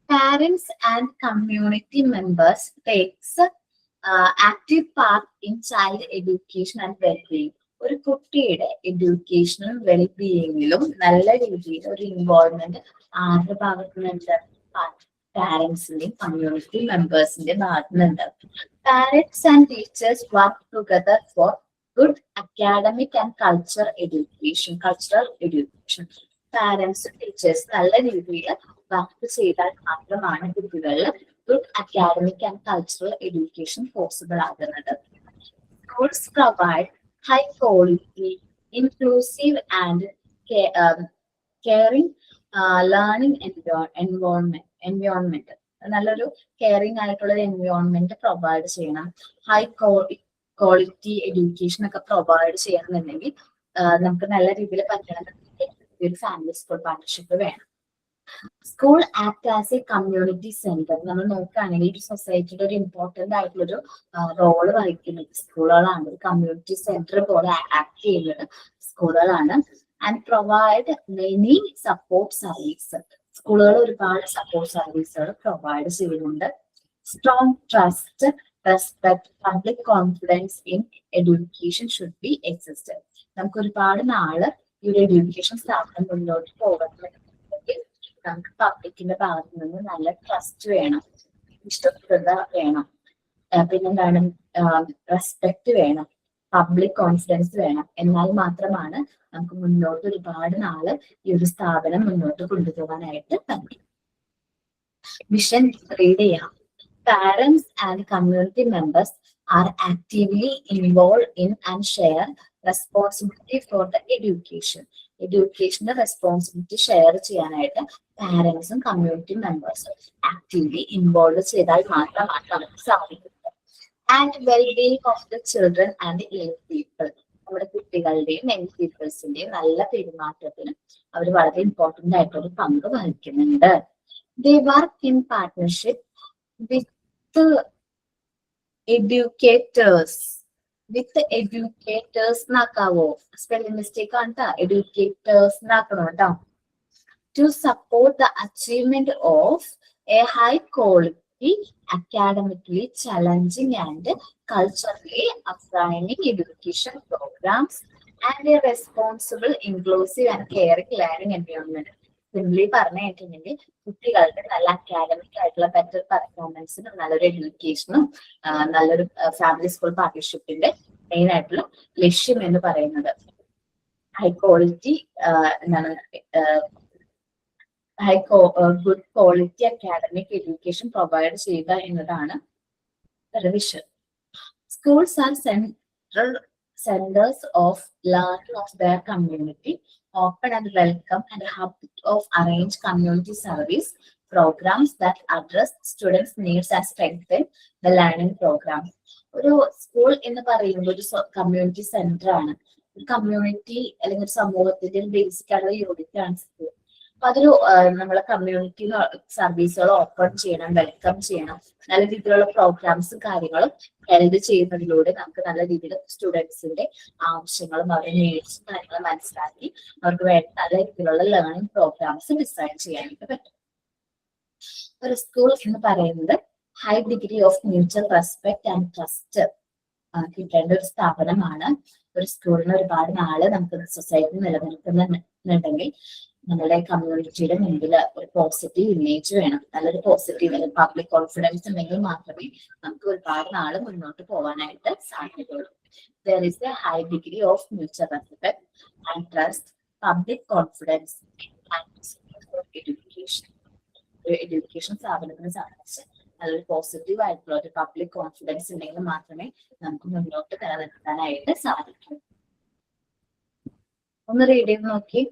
parents and community members takes active part in child education and well-being. ഒരു കുട്ടിയുടെ എഡ്യൂക്കേഷനും വെൽബീയിങ്ങിലും നല്ല രീതിയിൽ ഒരു ഇൻവോൾവ്മെന്റ് ആരുടെ ഭാഗത്തുനിന്നുണ്ട്? പാരന്റ്സിന്റെയും കമ്മ്യൂണിറ്റി മെമ്പേഴ്സിന്റെ ഭാഗത്തുനിന്നുണ്ട്. Parents and teachers work together for good academic and cultural education. Parents teachers നല്ല രീതിയിൽ വർക്ക് ചെയ്താൽ മാത്രമാണ് കുട്ടികളിൽ good academic and cultural education possible ആകുന്നത്. Schools provide high quality, inclusive and caring learning environment. നല്ലൊരു കെയറിംഗ് ആയിട്ടുള്ള എൻവയോൺമെന്റ് പ്രൊവൈഡ് ചെയ്യണം. High quality education ഒക്കെ പ്രൊവൈഡ് ചെയ്യണമെന്നുണ്ടെങ്കിൽ നമുക്ക് നല്ല രീതിയിൽ പറ്റണമെന്നുണ്ടെങ്കിൽ ഒരു ഫാമിലി സ്കൂൾ പാർട്ണർഷിപ്പ് വേണം. School act as a community centre. നമ്മൾ നോക്കുകയാണെങ്കിൽ ഒരു സൊസൈറ്റിയുടെ ഒരു ഇമ്പോർട്ടന്റ് ആയിട്ടുള്ളൊരു റോള് വഹിക്കുന്നത് സ്കൂളുകളാണ്. ഒരു കമ്മ്യൂണിറ്റി സെന്റർ പോലെ ആക്ട് ചെയ്യുന്നത് സ്കൂളുകളാണ്. And provide many support service. സ്കൂളുകൾ ഒരുപാട് സപ്പോർട്ട് സർവീസുകൾ പ്രൊവൈഡ് ചെയ്യുന്നുണ്ട്. Strong trust, respect, public confidence in education should be exist. നമുക്ക് ഒരുപാട് നാള് ഈ ഒരു എഡ്യൂക്കേഷൻ സ്ഥാപനം മുന്നോട്ട് പോകണമെന്നുണ്ടെങ്കിൽ നമുക്ക് പബ്ലിക്കിന്റെ ഭാഗത്ത് നിന്ന് നല്ല ട്രസ്റ്റ് വേണം, ഇഷ്ടപ്രത വേണം, പിന്നെന്താണ് റെസ്പെക്ട് വേണം, പബ്ലിക് കോൺഫിഡൻസ് വേണം. എന്നാൽ മാത്രമാണ് നമുക്ക് മുന്നോട്ട് ഒരുപാട് നാള് ഈ ഒരു സ്ഥാപനം മുന്നോട്ട് കൊണ്ടുപോകാനായിട്ട് പറ്റും. വിഷൻ റീഡ് ചെയ്യാം. Parents and community members are actively involved in and share responsibility for the education. എഡ്യൂക്കേഷന്റെ റെസ്പോൺസിബിലിറ്റി ഷെയർ ചെയ്യാനായിട്ട് പാരന്റ്സും കമ്മ്യൂണിറ്റി മെമ്പേഴ്സും ആക്റ്റീവ്ലി ഇൻവോൾവ് ചെയ്താൽ മാത്രമാണ് നമുക്ക് സാധിക്കുന്നത്. And wellbeing of the children and young people. നമ്മുടെ കുട്ടികളുടെയും യങ് പീപ്പിൾസിന്റെയും നല്ല പെരുമാറ്റത്തിന് അവർ വളരെ ഇമ്പോർട്ടന്റ് ആയിട്ടൊരു പങ്ക് വഹിക്കുന്നുണ്ട്. They work in partnership with educators. With educators എന്നാക്കാവോ? സ്പെല്ലിംഗ് മിസ്റ്റേക്ക് ആണ് കേട്ടോ. എഡ്യൂക്കേറ്റേഴ്സ് എന്നാക്കണം കേട്ടോ. To support the achievement of a high quality academically challenging and culturally affirming education programs and a responsible, inclusive and caring learning environment. Simply പറഞ്ഞു കേട്ടിട്ടുണ്ടെങ്കിൽ കുട്ടികളുടെ നല്ല academic ആയിട്ടുള്ള better പെർഫോമൻസിനും നല്ലൊരു എഡ്യൂക്കേഷനും നല്ലൊരു ഫാമിലി സ്കൂൾ പാർട്ട്ണർഷിപ്പിന്റെ മെയിൻ ആയിട്ടുള്ള ലക്ഷ്യം എന്ന് പറയുന്നത് ഹൈ ക്വാളിറ്റി എന്താണ് good quality academic education provide ചെയ്യുക എന്നതാണ് vision. Schools R central centres of learning of their community, open and welcome and hub of arrange community service programs that address students' needs and strengthen the learning program. ഒരു school എന്ന് പറയുന്നത് ഒരു community centre ആണ്. ഒരു community അല്ലെങ്കിൽ ഒരു സമൂഹത്തിന്റെ basic ആയിട്ടുള്ള യൂണിറ്റ് ആണ് സ്കൂൾ. അപ്പൊ അതൊരു നമ്മളെ കമ്മ്യൂണിറ്റി സർവീസുകൾ ഓപ്പൺ ചെയ്യണം, വെൽക്കം ചെയ്യണം, നല്ല രീതിയിലുള്ള പ്രോഗ്രാംസും കാര്യങ്ങളും ഹെൽഡ് ചെയ്യുന്നതിലൂടെ നമുക്ക് നല്ല രീതിയിൽ സ്റ്റുഡൻസിന്റെ ആവശ്യങ്ങളും അവരുടെ നീഡ്സും കാര്യങ്ങളും മനസ്സിലാക്കി അവർക്ക് വേണ്ട നല്ല രീതിയിലുള്ള ലേണിംഗ് പ്രോഗ്രാംസ് ഡിസൈൻ ചെയ്യാനായിട്ട് പറ്റും. ഒരു സ്കൂൾ എന്ന് പറയുന്നത് high degree of mutual respect and trust കിട്ടേണ്ട ഒരു സ്ഥാപനമാണ്. ഒരു സ്കൂളിന് ഒരുപാട് നാള് നമുക്ക് സൊസൈറ്റി നിലനിൽക്കുന്നുണ്ടെങ്കിൽ നമ്മുടെ കമ്മ്യൂണിറ്റിയുടെ മുമ്പിൽ ഒരു പോസിറ്റീവ് ഇമേജ് വേണം. നല്ലൊരു പോസിറ്റീവ് അല്ലെങ്കിൽ പബ്ലിക് കോൺഫിഡൻസ് ഉണ്ടെങ്കിൽ മാത്രമേ നമുക്ക് ഒരുപാട് നാള് മുന്നോട്ട് പോകാനായിട്ട് സാധിക്കുള്ളൂ. There is a high degree of mutual respect and trust, public confidence and education. ഒരു എഡ്യൂക്കേഷൻ സ്ഥാപനത്തിനെ സംബന്ധിച്ച് നല്ലൊരു പോസിറ്റീവ് ആയിട്ടുള്ള ഒരു പബ്ലിക് കോൺഫിഡൻസ് ഉണ്ടെങ്കിൽ മാത്രമേ നമുക്ക് മുന്നോട്ട് നിലനിർത്താനായിട്ട് സാധിക്കൂ. ഒന്ന് റീഡ് ചെയ്ത് നോക്കി.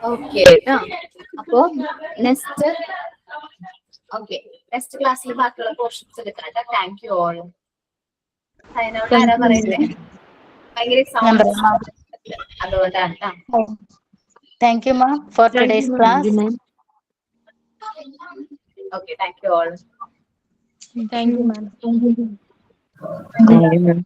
ഓക്കെ അപ്പോ നെക്സ്റ്റ് ക്ലാസ്സിൽ ബാക്കിയുള്ള പോർഷൻസ് എടുക്കാം. Thank you all. അതിനോട് ആരാ പറയുന്നത്? ഭയങ്കര സൗണ്ട് അതുകൊണ്ടാണ്. Thank you, ma'am, for today's class. Okay, thank you all. Thank you, ma'am. Thank you, ma'am.